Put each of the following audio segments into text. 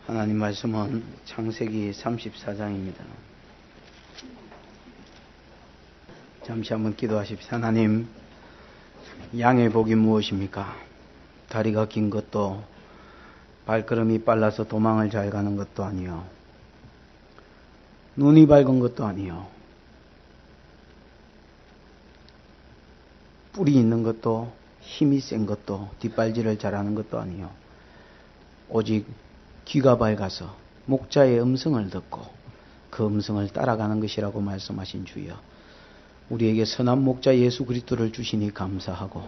하나님 말씀은 창세기 34장입니다. 잠시 한번 기도하십시오. 하나님, 양의 복이 무엇입니까? 다리가 긴 것도 발걸음이 빨라서 도망을 잘 가는 것도 아니요, 눈이 밝은 것도 아니요, 뿔이 있는 것도 힘이 센 것도 뒷발질을 잘하는 것도 아니요, 오직 귀가 밝아서 목자의 음성을 듣고 그 음성을 따라가는 것이라고 말씀하신 주여, 우리에게 선한 목자 예수 그리스도를 주시니 감사하고,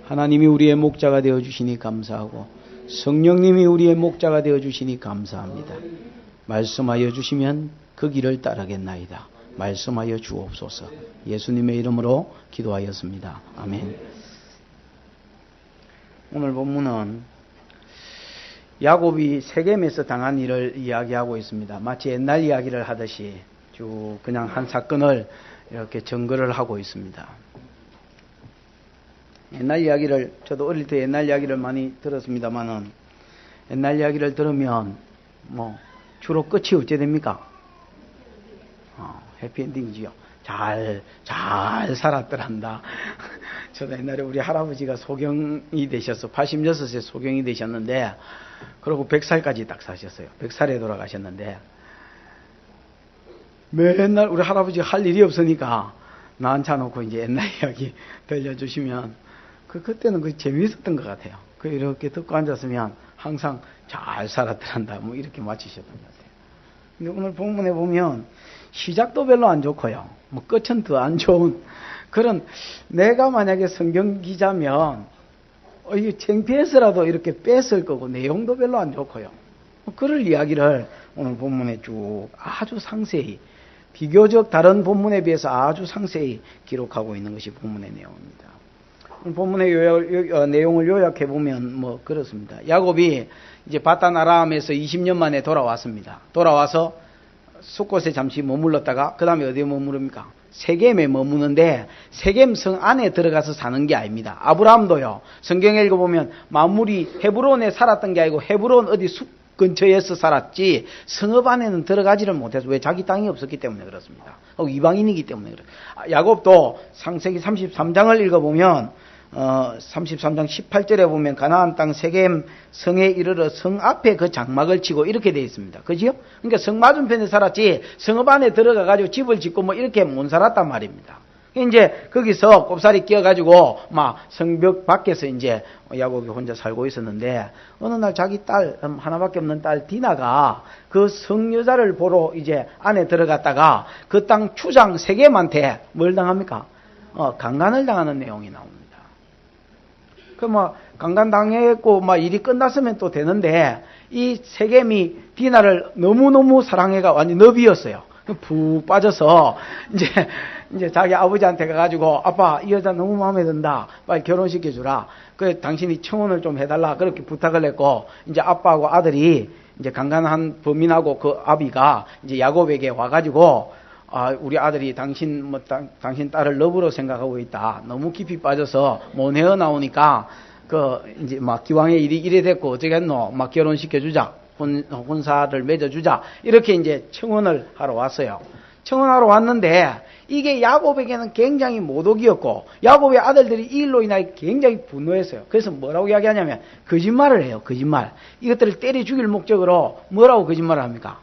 하나님이 우리의 목자가 되어 주시니 감사하고, 성령님이 우리의 목자가 되어 주시니 감사합니다. 말씀하여 주시면 그 길을 따르겠나이다. 말씀하여 주옵소서. 예수님의 이름으로 기도하였습니다. 아멘. 오늘 본문은 야곱이 세겜에서 당한 일을 이야기하고 있습니다. 마치 옛날 이야기를 하듯이 쭉 그냥 한 사건을 이렇게 증거를 하고 있습니다. 옛날 이야기를, 저도 어릴 때 옛날 이야기를 많이 들었습니다만은, 옛날 이야기를 들으면 주로 끝이 어째 됩니까? 해피엔딩이지요. 잘 살았더란다. 저도 옛날에 우리 할아버지가 소경이 되셔서 86세 소경이 되셨는데, 그리고 100살까지 딱 사셨어요. 100살에 돌아가셨는데, 맨날 우리 할아버지가 할 일이 없으니까 나 앉혀놓고 이제 옛날 이야기 들려주시면 그때는 재미있었던 것 같아요. 이렇게 듣고 앉았으면 항상 잘 살았더란다 이렇게 마치셨던 것 같아요. 근데 오늘 본문에 보면 시작도 별로 안 좋고요, 끝은 더 안 좋은 그런, 내가 만약에 성경 기자면 이게 창피해서라도 이렇게 뺐을 거고, 내용도 별로 안 좋고요, 그럴 이야기를 오늘 본문에 쭉 아주 상세히, 비교적 다른 본문에 비해서 아주 상세히 기록하고 있는 것이 본문의 내용입니다. 본문의 내용을 요약해 보면 그렇습니다. 야곱이 이제 바단 아람에서 20년 만에 돌아왔습니다. 돌아와서 숫곳에 잠시 머물렀다가 그 다음에 어디에 머무릅니까? 세겜에 머무는데, 세겜 성 안에 들어가서 사는 게 아닙니다. 아브라함도요, 성경에 읽어보면 마물이 헤브론에 살았던 게 아니고 헤브론 어디 숲 근처에서 살았지 성읍 안에는 들어가지를 못해서, 왜? 자기 땅이 없었기 때문에 그렇습니다. 이방인이기 때문에 그래요. 야곱도 창세기 33장을 읽어보면 33장 18절에 보면 가나안 땅 세겜 성에 이르러 성 앞에 그 장막을 치고 이렇게 되어 있습니다. 그지요? 그러니까 성 맞은편에 살았지 성읍 안에 들어가 가지고 집을 짓고 이렇게 못 살았단 말입니다. 이제 거기서 꼽사리 끼어가지고 성벽 밖에서 이제 야곱이 혼자 살고 있었는데, 어느 날 자기 딸, 하나밖에 없는 딸 디나가 그 성 여자를 보러 이제 안에 들어갔다가 그 땅 추장 세겜한테 뭘 당합니까? 강간을 당하는 내용이 나옵니다. 강간 당했고 일이 끝났으면 또 되는데, 이 세겜이 디나를 너무너무 사랑해가 완전 너비였어요. 푹 빠져서 이제 자기 아버지한테 가가지고, 아빠 이 여자 너무 마음에 든다, 빨리 결혼시켜주라, 그래 당신이 청혼을 좀 해달라, 그렇게 부탁을 했고, 이제 아빠하고 아들이 이제 강간한 범인하고 그 아비가 이제 야곱에게 와가지고, 우리 아들이 당신 딸을 러브로 생각하고 있다, 너무 깊이 빠져서 못 헤어나오니까 이제 기왕에 일이 이래 됐고 어쩌겠노, 결혼시켜주자, 혼사를 맺어주자, 이렇게 이제 청혼을 하러 왔어요. 청혼하러 왔는데 이게 야곱에게는 굉장히 모독이었고, 야곱의 아들들이 이 일로 인하여 굉장히 분노했어요. 그래서 뭐라고 이야기하냐면 거짓말을 해요. 거짓말. 이것들을 때려 죽일 목적으로 뭐라고 거짓말을 합니까?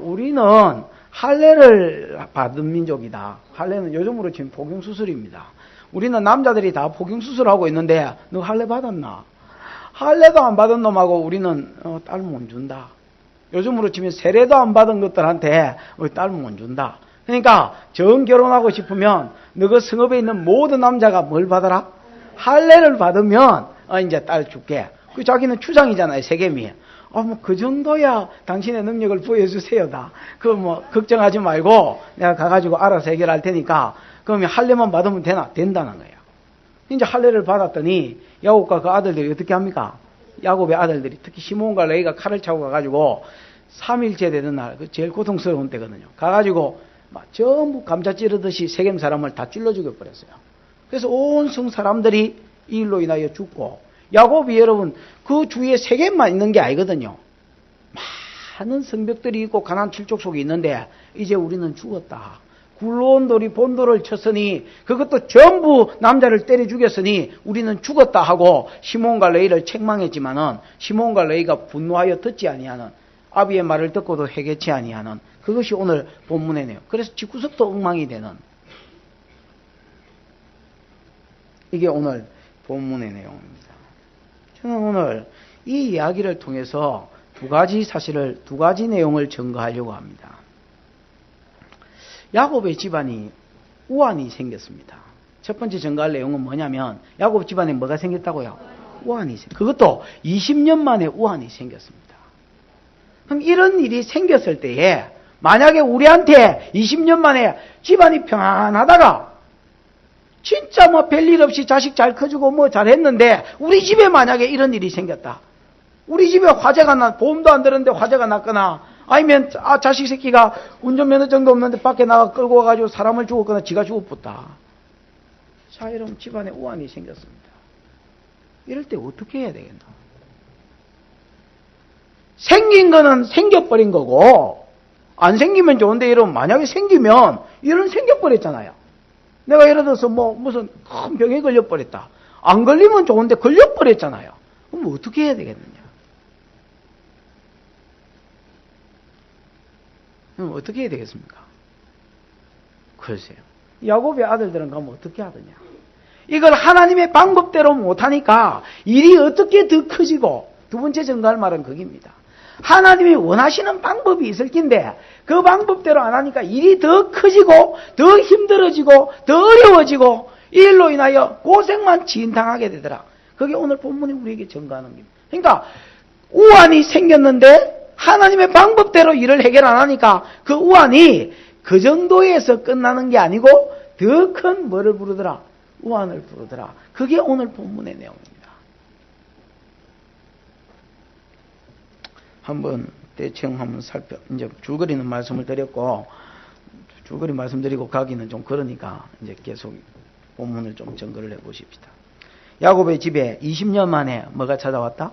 우리는 할례를 받은 민족이다. 할례는 요즘으로 치면 포경수술입니다. 우리는 남자들이 다 포경수술하고 있는데 너 할례 받았나? 할례도 안 받은 놈하고 우리는 딸 못 준다. 요즘으로 치면 세례도 안 받은 것들한테 딸 못 준다. 그러니까 정 결혼하고 싶으면 너그 성읍에 있는 모든 남자가 뭘 받아라? 할례를 받으면 이제 딸 줄게. 자기는 추장이잖아요, 세겜이. 그 정도야 당신의 능력을 보여주세요다. 걱정하지 말고 내가 가가지고 알아서 해결할 테니까, 그러면 할례만 받으면 되나? 된다는 거예요. 이제 할례를 받았더니 야곱과 그 아들들이 어떻게 합니까? 야곱의 아들들이, 특히 시몬과 레이가 칼을 차고 가가지고 3일째 되는 날, 제일 고통스러운 때거든요. 가가지고 전부 감자 찌르듯이 세겜 사람을 다 찔러 죽여버렸어요. 그래서 온 성 사람들이 이 일로 인하여 죽고, 야곱이 여러분 그 주위에 세겜만 있는 게 아니거든요. 많은 성벽들이 있고 가나안 칠족속이 있는데 이제 우리는 죽었다. 굴러온 돌이 본돌을 쳤으니 그것도 전부 남자를 때려 죽였으니 우리는 죽었다 하고 시몬과 레위를 책망했지만은 시몬과 레위가 분노하여 듣지 아니하는, 아비의 말을 듣고도 회개치 아니하는, 그것이 오늘 본문의 내용. 그래서 집구석도 엉망이 되는, 이게 오늘 본문의 내용입니다. 저는 오늘 이 이야기를 통해서 두 가지 내용을 증거하려고 합니다. 야곱의 집안이 우환이 생겼습니다. 첫 번째 증거할 내용은 뭐냐면 야곱 집안에 뭐가 생겼다고요? 우환이 생겼습니다. 그것도 20년 만에 우환이 생겼습니다. 그럼 이런 일이 생겼을 때에 만약에 우리한테 20년 만에 집안이 평안하다가 진짜 뭐 별일 없이 자식 잘 커주고 뭐 잘했는데 우리 집에 만약에 이런 일이 생겼다. 우리 집에 화재가 보험도 안 들었는데 화재가 났거나 아니면 자식 새끼가 운전면허증도 없는데 밖에 나가 끌고 와가지고 사람을 죽었거나 지가 죽었다. 자, 이러면 집안에 우환이 생겼습니다. 이럴 때 어떻게 해야 되겠나? 생긴 거는 생겨버린 거고 안 생기면 좋은데 이러면 만약에 생기면 이런 생겨버렸잖아요. 내가 예를 들어서 뭐 무슨 큰 병에 걸려버렸다. 안 걸리면 좋은데 걸려버렸잖아요. 그럼 어떻게 해야 되겠느냐? 그럼 어떻게 해야 되겠습니까? 글쎄요. 야곱의 아들들은 가면 어떻게 하더냐? 이걸 하나님의 방법대로 못하니까 일이 어떻게 더 커지고, 두 번째 증거할 말은 거기입니다. 하나님이 원하시는 방법이 있을 텐데 그 방법대로 안 하니까 일이 더 커지고 더 힘들어지고 더 어려워지고 이 일로 인하여 고생만 진당하게 되더라. 그게 오늘 본문이 우리에게 증거하는 겁니다. 그러니까 우환이 생겼는데 하나님의 방법대로 일을 해결 안 하니까 그 우환이 그 정도에서 끝나는 게 아니고 더 큰 뭐를 부르더라? 우환을 부르더라. 그게 오늘 본문의 내용입니다. 한번 대충 한번 이제 줄거리는 말씀을 드렸고, 줄거리 말씀드리고 가기는 좀 그러니까 이제 계속 본문을 좀 증거를 해 보십시다. 야곱의 집에 20년 만에 뭐가 찾아왔다?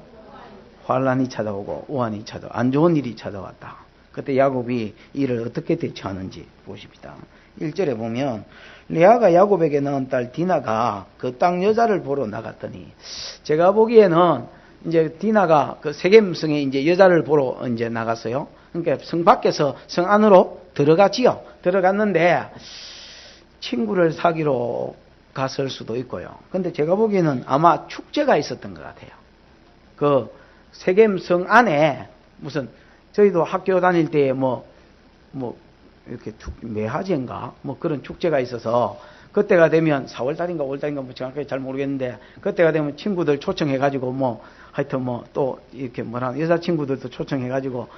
환란이 찾아오고 우환이 안 좋은 일이 찾아왔다. 그때 야곱이 이를 어떻게 대처하는지 보십시다. 1절에 보면 레아가 야곱에게 낳은 딸 디나가 그 땅 여자를 보러 나갔더니, 제가 보기에는 이제 디나가 그 세겜성에 이제 여자를 보러 이제 나갔어요. 그러니까 성 밖에서 성 안으로 들어갔지요. 들어갔는데 친구를 사귀러 갔을 수도 있고요. 근데 제가 보기에는 아마 축제가 있었던 것 같아요. 그 세겜성 안에 무슨, 저희도 학교 다닐 때 뭐 이렇게 매화제인가 뭐 그런 축제가 있어서 그때가 되면 4월달인가 5월달인가 뭐 정확하게 잘 모르겠는데 그때가 되면 친구들 초청해가지고 뭐 하여튼 뭐 또 이렇게 여자친구들도 초청해가지고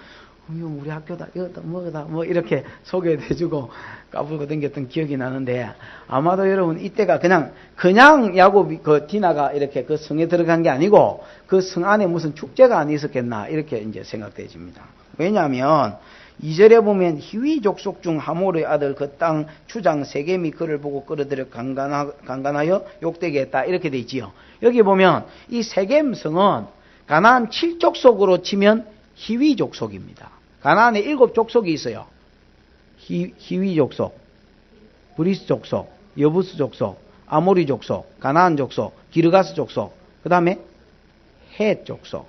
우리 학교다 이거다 뭐다 뭐 이렇게 소개해주고 까불고 댕겼던 기억이 나는데, 아마도 여러분 이때가 그냥 야곱이 그 디나가 이렇게 그 성에 들어간 게 아니고 그 성 안에 무슨 축제가 안 있었겠나 이렇게 이제 생각되집니다. 왜냐하면 2절에 보면 히위 족속 중 하몰의 아들 그 땅 주장 세겜이 그를 보고 끌어들여 강간하여 욕되게 했다 이렇게 돼 있지요. 여기 보면 이 세겜성은 가나안 7족속으로 치면 히위 족속입니다. 가나안에 7족속이 있어요. 히위 족속, 브리스 족속, 여부스 족속, 아모리 족속, 가나안 족속, 기르가스 족속, 그 다음에 헷 족속.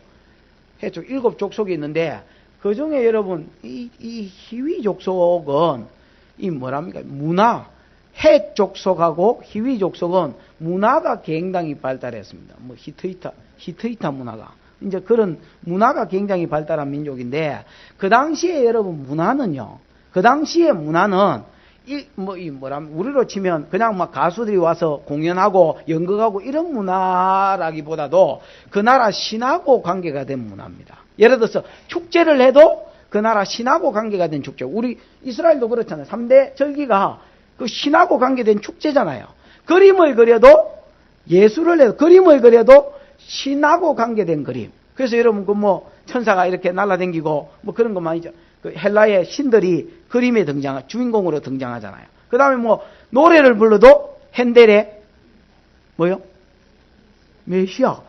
헷 족 7족속이 있는데 그 중에 여러분 이 히위 족속은 이 뭐랍니까? 문화, 헷 족속하고 히위 족속은 문화가 굉장히 발달했습니다. 뭐 히트이타 문화가 이제 그런 문화가 굉장히 발달한 민족인데, 그 당시에 여러분 문화는요, 그 당시에 문화는 우리로 치면 그냥 막 가수들이 와서 공연하고 연극하고 이런 문화라기보다도 그 나라 신하고 관계가 된 문화입니다. 예를 들어서 축제를 해도 그 나라 신하고 관계가 된 축제. 우리 이스라엘도 그렇잖아요. 3대 절기가 그 신하고 관계된 축제잖아요. 그림을 그려도, 예술을 해도 그림을 그려도 신하고 관계된 그림. 그래서 여러분 그 뭐 천사가 이렇게 날아다니고 뭐 그런 것만이죠. 그 헬라의 신들이 그림에 주인공으로 등장하잖아요. 그 다음에 뭐 노래를 불러도 핸델의 뭐요? 메시아.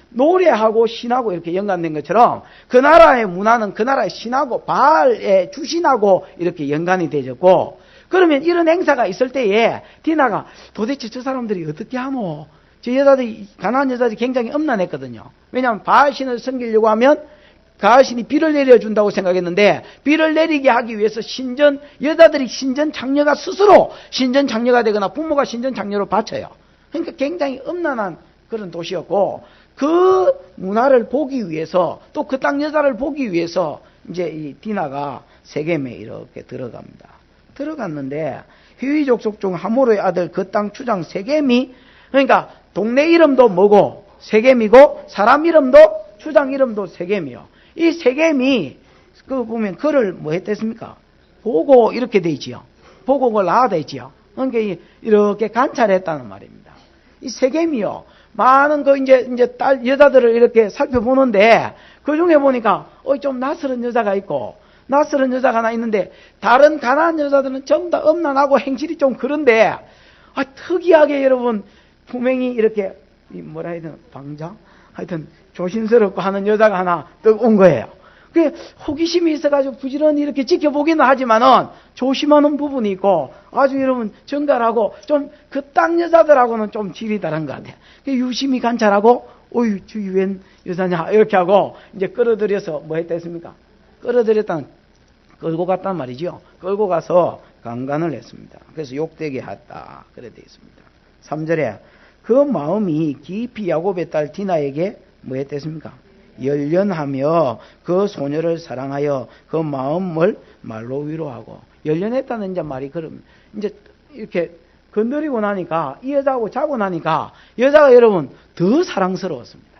노래하고 신하고 이렇게 연관된 것처럼 그 나라의 문화는 그 나라의 신하고 바알의 주신하고 이렇게 연관이 되었고, 그러면 이런 행사가 있을 때에 디나가 도대체 저 사람들이 어떻게 하노? 저 여자들이, 가나안 여자들이 굉장히 엄난했거든요. 왜냐하면 바알신을 섬기려고 하면 바알신이 비를 내려준다고 생각했는데, 비를 내리게 하기 위해서 여자들이 신전 장녀가 스스로 신전 장녀가 되거나 부모가 신전 장녀로 바쳐요. 그러니까 굉장히 엄난한 그런 도시였고, 그 문화를 보기 위해서, 또 그 땅 여자를 보기 위해서 이제 이 디나가 세겜에 이렇게 들어갑니다. 들어갔는데 히위 족속 중 하모르의 아들 그 땅 추장 세겜이, 그러니까 동네 이름도 뭐고 세겜이고 사람 이름도 추장 이름도 세겜이요. 이 세겜이 그 보면 그를 뭐 했댔습니까? 보고 이렇게 돼 있지요. 보고 그걸 낳아야 있지요. 그러니까 이렇게 관찰했다는 말입니다. 이 세겜이요, 많은 그 이제 딸 여자들을 이렇게 살펴보는데 그 중에 보니까 좀 낯설은 여자가 있고 낯설은 여자가 하나 있는데, 다른 가난한 여자들은 전부 다 엄난하고 행실이 좀 그런데, 특이하게 여러분 분명히 이렇게 뭐라 해야 되나, 방자? 하여튼 조심스럽고 하는 여자가 하나 떡 온 거예요. 그게 호기심이 있어가지고 부지런히 이렇게 지켜보기는 하지만은 조심하는 부분이 있고, 아주 여러분 정갈하고 좀 그 땅 여자들하고는 좀 질이 다른 것 같아요. 유심히 관찰하고, 어이, 저기 웬 여자냐, 이렇게 하고 이제 끌어들여서 뭐 했다 했습니까? 끌어들였다는, 끌고 갔단 말이죠. 끌고 가서 강간을 했습니다. 그래서 욕되게 했다, 그래 되어 있습니다. 3절에 그 마음이 깊이 야곱의 딸 디나에게 뭐 했댔습니까? 열련하며 그 소녀를 사랑하여 그 마음을 말로 위로하고. 열련했다는 이제 말이 그럼 이제 이렇게 건드리고 나니까, 이 여자하고 자고 나니까 여자가 여러분 더 사랑스러웠습니다.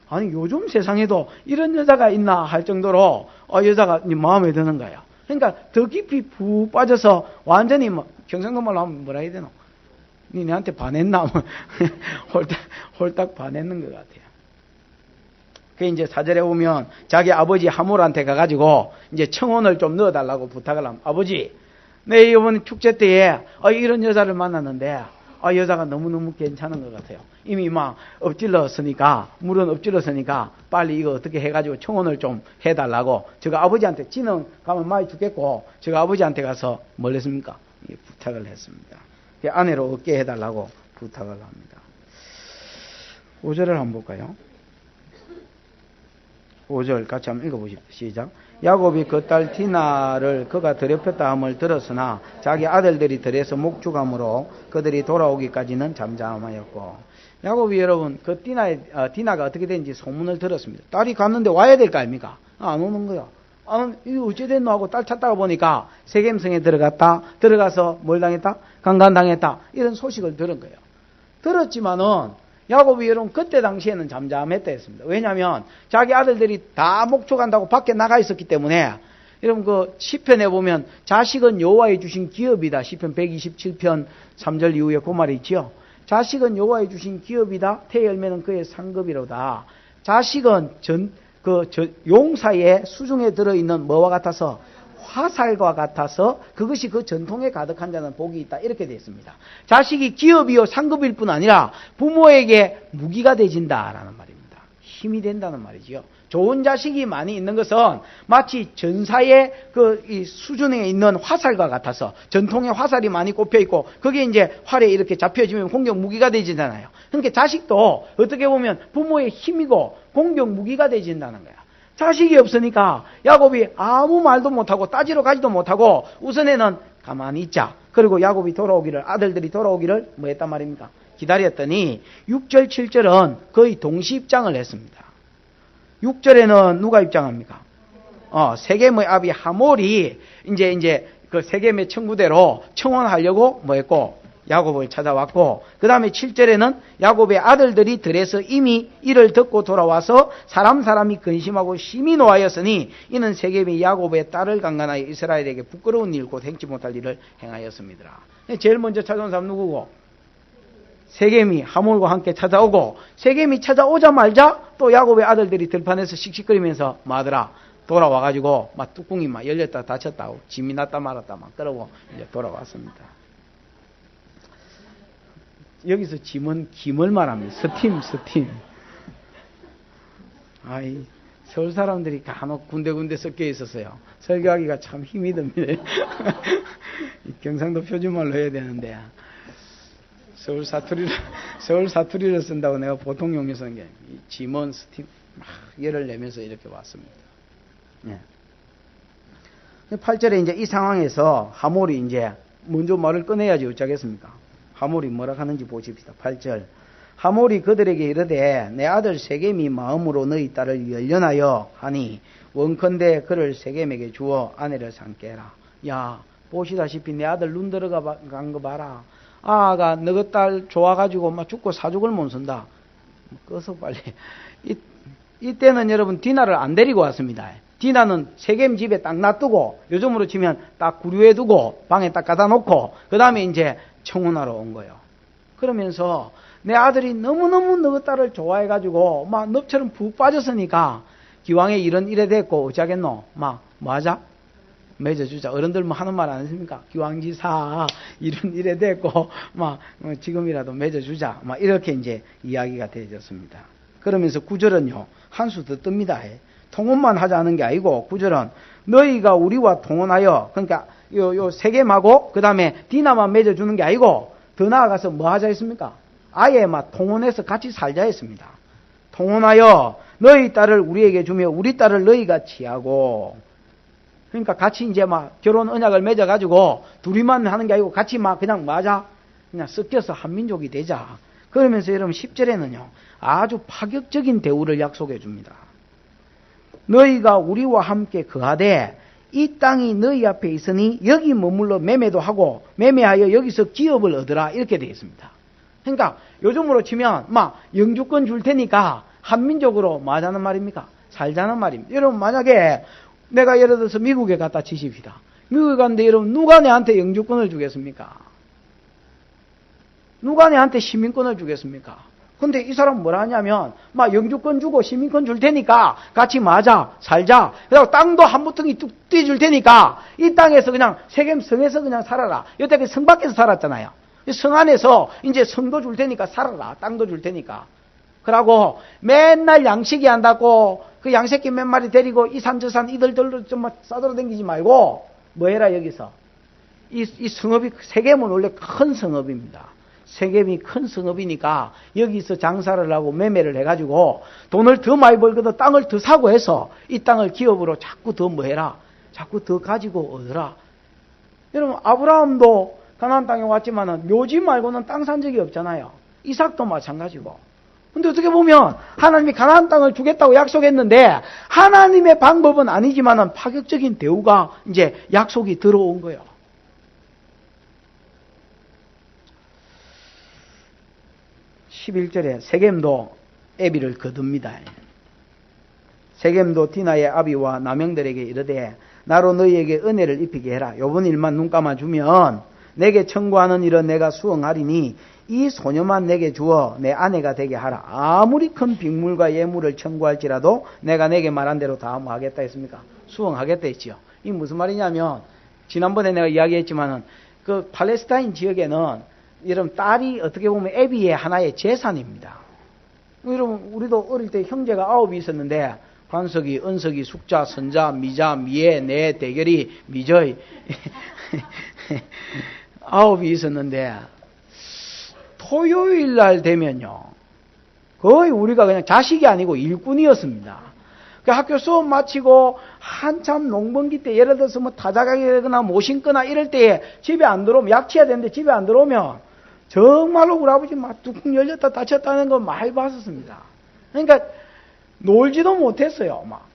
아니 요즘 세상에도 이런 여자가 있나 할 정도로 여자가 마음에 드는 거예요. 그러니까 더 깊이 푹 빠져서 완전히 경상도 말로 하면 뭐라 해야 되나? 니네한테 반했나? 홀딱 반했는 것 같아요. 그 이제 4절에 오면 자기 아버지 하몰한테 가가지고 이제 청혼을 좀 넣어달라고 부탁을 합니다. 아버지, 내 이번 축제 때에 이런 여자를 만났는데 여자가 너무너무 괜찮은 것 같아요. 이미 막 엎질렀으니까, 물은 엎질렀으니까 빨리 이거 어떻게 해가지고 청혼을 좀 해달라고 제가 아버지한테, 지는 가면 많이 죽겠고 제가 아버지한테 가서 뭘 했습니까? 부탁을 했습니다. 아내로 얻게 해달라고 부탁을 합니다. 5절을 한번 볼까요? 5절 같이 한번 읽어보십시오. 시작. 야곱이 그 딸 디나를 그가 더럽혔다 함을 들었으나 자기 아들들이 들에서 목축함으로 그들이 돌아오기까지는 잠잠하였고. 야곱이 여러분 그 디나가 어떻게 된지 소문을 들었습니다. 딸이 갔는데 와야 될 거 아닙니까? 안 오는 거야. 이거 어찌 됐노 하고 딸 찾다가 보니까 세겜성에 들어가서 뭘 당했다? 강간당했다. 이런 소식을 들은 거예요. 들었지만은 야곱이 여러분 그때 당시에는 잠잠했다 했습니다. 왜냐하면 자기 아들들이 다 목축한다고 밖에 나가 있었기 때문에. 여러분 그 시편에 보면 자식은 여호와의 주신 기업이다. 시편 127편 3절 이후에 그 말이 있지요. 자식은 여호와의 주신 기업이다. 태열매는 그의 상급이로다. 자식은 용사의 수중에 들어있는 뭐와 같아서? 화살과 같아서 그것이 그 전통에 가득한 자는 복이 있다. 이렇게 되어 있습니다. 자식이 기업이요 상급일 뿐 아니라 부모에게 무기가 되진다라는 말입니다. 힘이 된다는 말이지요. 좋은 자식이 많이 있는 것은 마치 전사의 이 수준에 있는 화살과 같아서, 전통의 화살이 많이 꼽혀 있고 그게 이제 활에 이렇게 잡혀지면 공격 무기가 되지잖아요. 그러니까 자식도 어떻게 보면 부모의 힘이고 공격 무기가 되진다는 거야. 자식이 없으니까 야곱이 아무 말도 못하고 따지러 가지도 못하고 우선에는 가만히 있자. 그리고 야곱이 돌아오기를, 아들들이 돌아오기를 뭐 했단 말입니까? 기다렸더니 6절 7절은 거의 동시 입장을 했습니다. 6절에는 누가 입장합니까? 세겜의 아비 하몰이 이제 그 세겜의 청구대로 청혼하려고 뭐 했고 야곱을 찾아왔고, 그 다음에 7절에는 야곱의 아들들이 들에서 이미 이를 듣고 돌아와서 사람이 근심하고 심히 노하였으니 이는 세겜이 야곱의 딸을 강간하여 이스라엘에게 부끄러운 일 곧 행치 못할 일을 행하였습니다. 제일 먼저 찾아온 사람 누구고? 세겜이 하몰과 함께 찾아오고, 세겜이 찾아오자마자 또 야곱의 아들들이 들판에서 씩씩거리면서 마더라 돌아와가지고 막 뚜껑이 막 열렸다 닫혔다 하고 짐이 났다 말았다 막 그러고 이제 돌아왔습니다. 여기서 짐은 김을 말합니다. 스팀. 아이, 서울 사람들이 간혹 군데군데 섞여 있었어요. 설교하기가 참 힘이 듭니다. 경상도 표준말로 해야 되는데, 서울 사투리를 쓴다고 내가 보통 용어 쓰는 게, 지먼, 스팀, 막 열을 내면서 이렇게 왔습니다. 예. 8절에 이제 이 상황에서 하몰이 이제 먼저 말을 꺼내야지 어쩌겠습니까? 하몰이 뭐라 하는지 보십시다. 8절. 하몰이 그들에게 이르되 내 아들 세겜이 마음으로 너희 딸을 열련하여 하니 원컨대 그를 세겜에게 주어 아내를 삼게 해라. 야, 보시다시피 내 아들 눈 들어간 거 봐라. 아가 너희 딸 좋아가지고 막 죽고 사죽을 못 쓴다. 꺼서 빨리. 이때는 여러분 디나를 안 데리고 왔습니다. 디나는 세겜 집에 딱 놔두고 요즘으로 치면 딱 구류해 두고 방에 딱 갖다 놓고 그 다음에 이제 청혼하러 온 거예요. 그러면서 내 아들이 너무너무 너희 딸을 좋아해가지고 막 넙처럼 푹 빠졌으니까 기왕에 이런 일에 됐고 어쩌겠노? 막 뭐하자? 맺어주자. 어른들 뭐 하는 말 안 했습니까? 기왕지사 이런 일에 됐고 막 지금이라도 맺어주자. 막 이렇게 이제 이야기가 되어졌습니다. 그러면서 9절은요 한 수 더 뜹니다. 통혼만 하자는 게 아니고 9절은 너희가 우리와 통혼하여 그러니까 요 세겜하고 그 다음에 디나만 맺어주는 게 아니고 더 나아가서 뭐 하자 했습니까? 아예 막 통혼해서 같이 살자 했습니다. 통혼하여 너희 딸을 우리에게 주며 우리 딸을 너희가 취하고 그러니까 같이 이제 막 결혼 언약을 맺어가지고 둘이만 하는 게 아니고 같이 막 그냥 뭐 하자? 그냥 섞여서 한민족이 되자. 그러면서 여러분 10절에는요 아주 파격적인 대우를 약속해 줍니다. 너희가 우리와 함께 거하되 이 땅이 너희 앞에 있으니 여기 머물러 매매도 하고 매매하여 여기서 기업을 얻으라 이렇게 되어 있습니다. 그러니까 요즘으로 치면 막 영주권 줄 테니까 한민족으로 뭐 하자는 말입니까? 살자는 말입니다. 여러분 만약에 내가 예를 들어서 미국에 갖다 치십시다. 미국에 갔는데 여러분 누가 내한테 영주권을 주겠습니까? 누가 내한테 시민권을 주겠습니까? 근데 이 사람은 뭐라 하냐면 막 영주권 주고 시민권 줄 테니까 같이 맞아 살자. 그리고 땅도 한 부통이 뚝 떼줄 테니까 이 땅에서 그냥 세겜 성에서 그냥 살아라. 여태까지 성 밖에서 살았잖아요. 성 안에서 이제 성도 줄 테니까 살아라. 땅도 줄 테니까. 그러고 맨날 양식이 한다고 그 양새끼 몇 마리 데리고 이 산 저 산 이들들로 좀 싸돌아다니지 말고 뭐 해라 여기서. 이 성읍이 세겜은 원래 큰 성읍입니다. 세겜이 큰 성읍이니까 여기서 장사를 하고 매매를 해가지고 돈을 더 많이 벌거든 땅을 더 사고 해서 이 땅을 기업으로 자꾸 더 뭐 해라. 자꾸 더 가지고 얻어라. 여러분 아브라함도 가나안 땅에 왔지만은 묘지 말고는 땅 산 적이 없잖아요. 이삭도 마찬가지고. 근데 어떻게 보면 하나님이 가나안 땅을 주겠다고 약속했는데 하나님의 방법은 아니지만은 파격적인 대우가 이제 약속이 들어온 거예요. 11절에 세겜도 애비를 거둡니다. 세겜도 디나의 아비와 남영들에게 이르되 나로 너희에게 은혜를 입히게 해라. 요번 일만 눈 감아주면 내게 청구하는 일은 내가 수응하리니 이 소녀만 내게 주어 내 아내가 되게 하라. 아무리 큰 빅물과 예물을 청구할지라도 내가 내게 말한 대로 다 뭐 하겠다 했습니까? 수응하겠다 했지요. 이 무슨 말이냐면 지난번에 내가 이야기했지만은 그 팔레스타인 지역에는 여러분 딸이 어떻게 보면 애비의 하나의 재산입니다. 여러분 우리도 어릴 때 형제가 9이 있었는데 관석이, 은석이, 숙자, 선자, 미자, 미애, 내, 대결이, 미저이 9이 있었는데 토요일 날 되면요 거의 우리가 그냥 자식이 아니고 일꾼이었습니다. 그 학교 수업 마치고 한참 농번기 때 예를 들어서 뭐 타자가게 되거나 못 신거나 이럴 때에 집에 안 들어오면 약치해야 되는데 집에 안 들어오면 정말로 우리 아버지 막 뚜껑 열렸다 닫혔다는 거 많이 봤었습니다. 그러니까 놀지도 못했어요. 막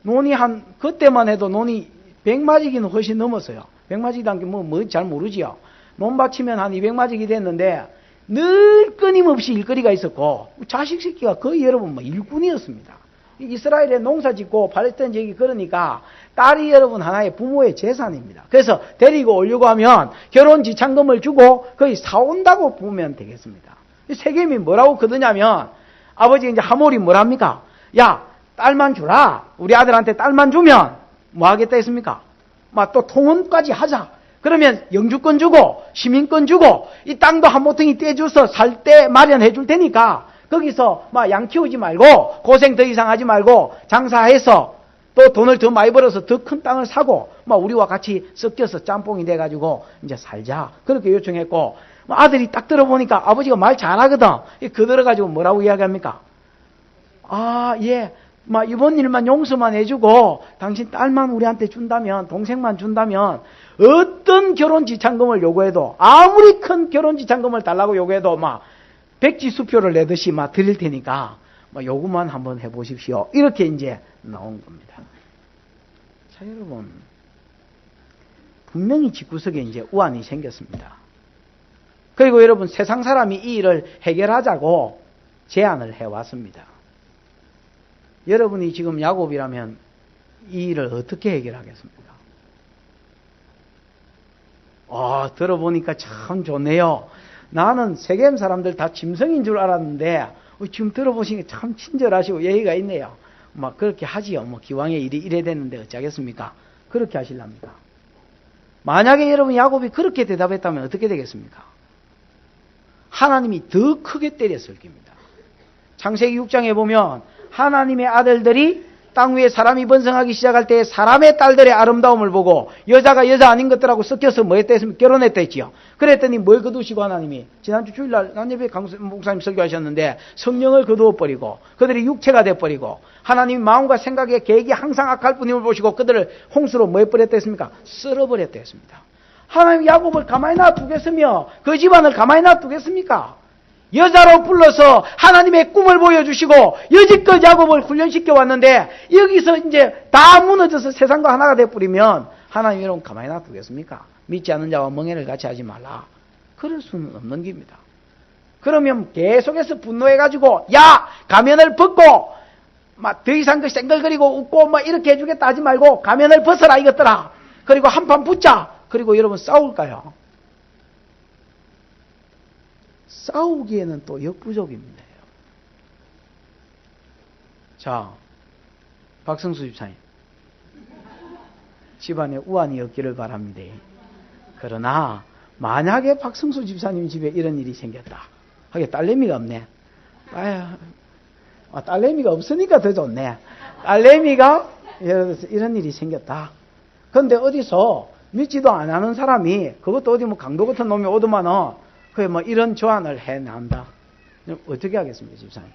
논이 그때만 해도 논이 100마지기는 훨씬 넘었어요. 100마지기란 게 뭐 잘 모르지요. 논 바치면 한 200마지기 됐는데 늘 끊임없이 일거리가 있었고 자식 새끼가 거의 여러분 뭐 일꾼이었습니다. 이스라엘에 농사 짓고 팔레스타인 지역이 그러니까 딸이 여러분 하나의 부모의 재산입니다. 그래서 데리고 오려고 하면 결혼 지참금을 주고 거의 사온다고 보면 되겠습니다. 세겜이 뭐라고 거두냐면 아버지 이제 하몰이 뭐랍니까? 야 딸만 주라. 우리 아들한테 딸만 주면 뭐 하겠다 했습니까? 막 또 통혼까지 하자. 그러면 영주권 주고 시민권 주고 이 땅도 한 모퉁이 떼줘서 살 때 마련해 줄 테니까 거기서 막 양 키우지 말고 고생 더 이상 하지 말고 장사해서 또 돈을 더 많이 벌어서 더 큰 땅을 사고 막 우리와 같이 섞여서 짬뽕이 돼가지고 이제 살자. 그렇게 요청했고 아들이 딱 들어보니까 아버지가 말 잘하거든. 그 들어가지고 뭐라고 이야기합니까? 아, 예. 막 이번 일만 용서만 해주고 당신 딸만 우리한테 준다면 동생만 준다면 어떤 결혼 지참금을 요구해도 아무리 큰 결혼 지참금을 달라고 요구해도 막 백지수표를 내듯이 막 드릴 테니까 막 요구만 한번 해보십시오. 이렇게 이제 나온 겁니다. 자, 여러분 분명히 집구석에 이제 우환이 생겼습니다. 그리고 여러분 세상 사람이 이 일을 해결하자고 제안을 해왔습니다. 여러분이 지금 야곱이라면 이 일을 어떻게 해결하겠습니까? 들어보니까 참 좋네요. 나는 세겜 사람들 다 짐승인 줄 알았는데 지금 들어보시니까 참 친절하시고 예의가 있네요. 막 그렇게 하지요. 뭐 기왕에 일이 이래 됐는데 어쩌겠습니까? 그렇게 하실랍니까? 만약에 여러분 야곱이 그렇게 대답했다면 어떻게 되겠습니까? 하나님이 더 크게 때렸을 겁니다. 창세기 6장에 보면 하나님의 아들들이 땅 위에 사람이 번성하기 시작할 때 사람의 딸들의 아름다움을 보고 여자가 여자 아닌 것들하고 섞여서 뭐 했다 했으면 결혼했다 했지요. 그랬더니 뭘 거두시고 하나님이 지난주 주일날 난예배 강수 목사님 설교하셨는데 성령을 거두어버리고 그들이 육체가 돼버리고 하나님 마음과 생각의 계획이 항상 악할 뿐임을 보시고 그들을 홍수로 뭐 해버렸다 했습니까? 썰어버렸다 했습니다. 하나님 야곱을 가만히 놔두겠으며 그 집안을 가만히 놔두겠습니까? 여자로 불러서 하나님의 꿈을 보여주시고 여지껏 야곱을 훈련시켜 왔는데 여기서 이제 다 무너져서 세상과 하나가 돼버리면 하나님 여러분 가만히 놔두겠습니까? 믿지 않는 자와 멍에를 같이 하지 말라. 그럴 수는 없는 겁니다. 그러면 계속해서 분노해가지고 야 가면을 벗고 막 더 이상 그 쌩글거리고 웃고 막 이렇게 해주겠다 하지 말고 가면을 벗어라 이것들아. 그리고 한판 붙자. 그리고 여러분 싸울까요? 싸우기에는 또 역부족입니다. 자, 박성수 집사님. 집안에 우환이 없기를 바랍니다. 그러나 만약에 박성수 집사님 집에 이런 일이 생겼다. 하게 딸내미가 없네. 딸내미가 없으니까 더 좋네. 딸내미가 이런 일이 생겼다. 그런데 어디서 믿지도 안 하는 사람이 그것도 어디 뭐 강도 같은 놈이 오더만은 그게 뭐 이런 조안을 해난다. 어떻게 하겠습니까, 집사님?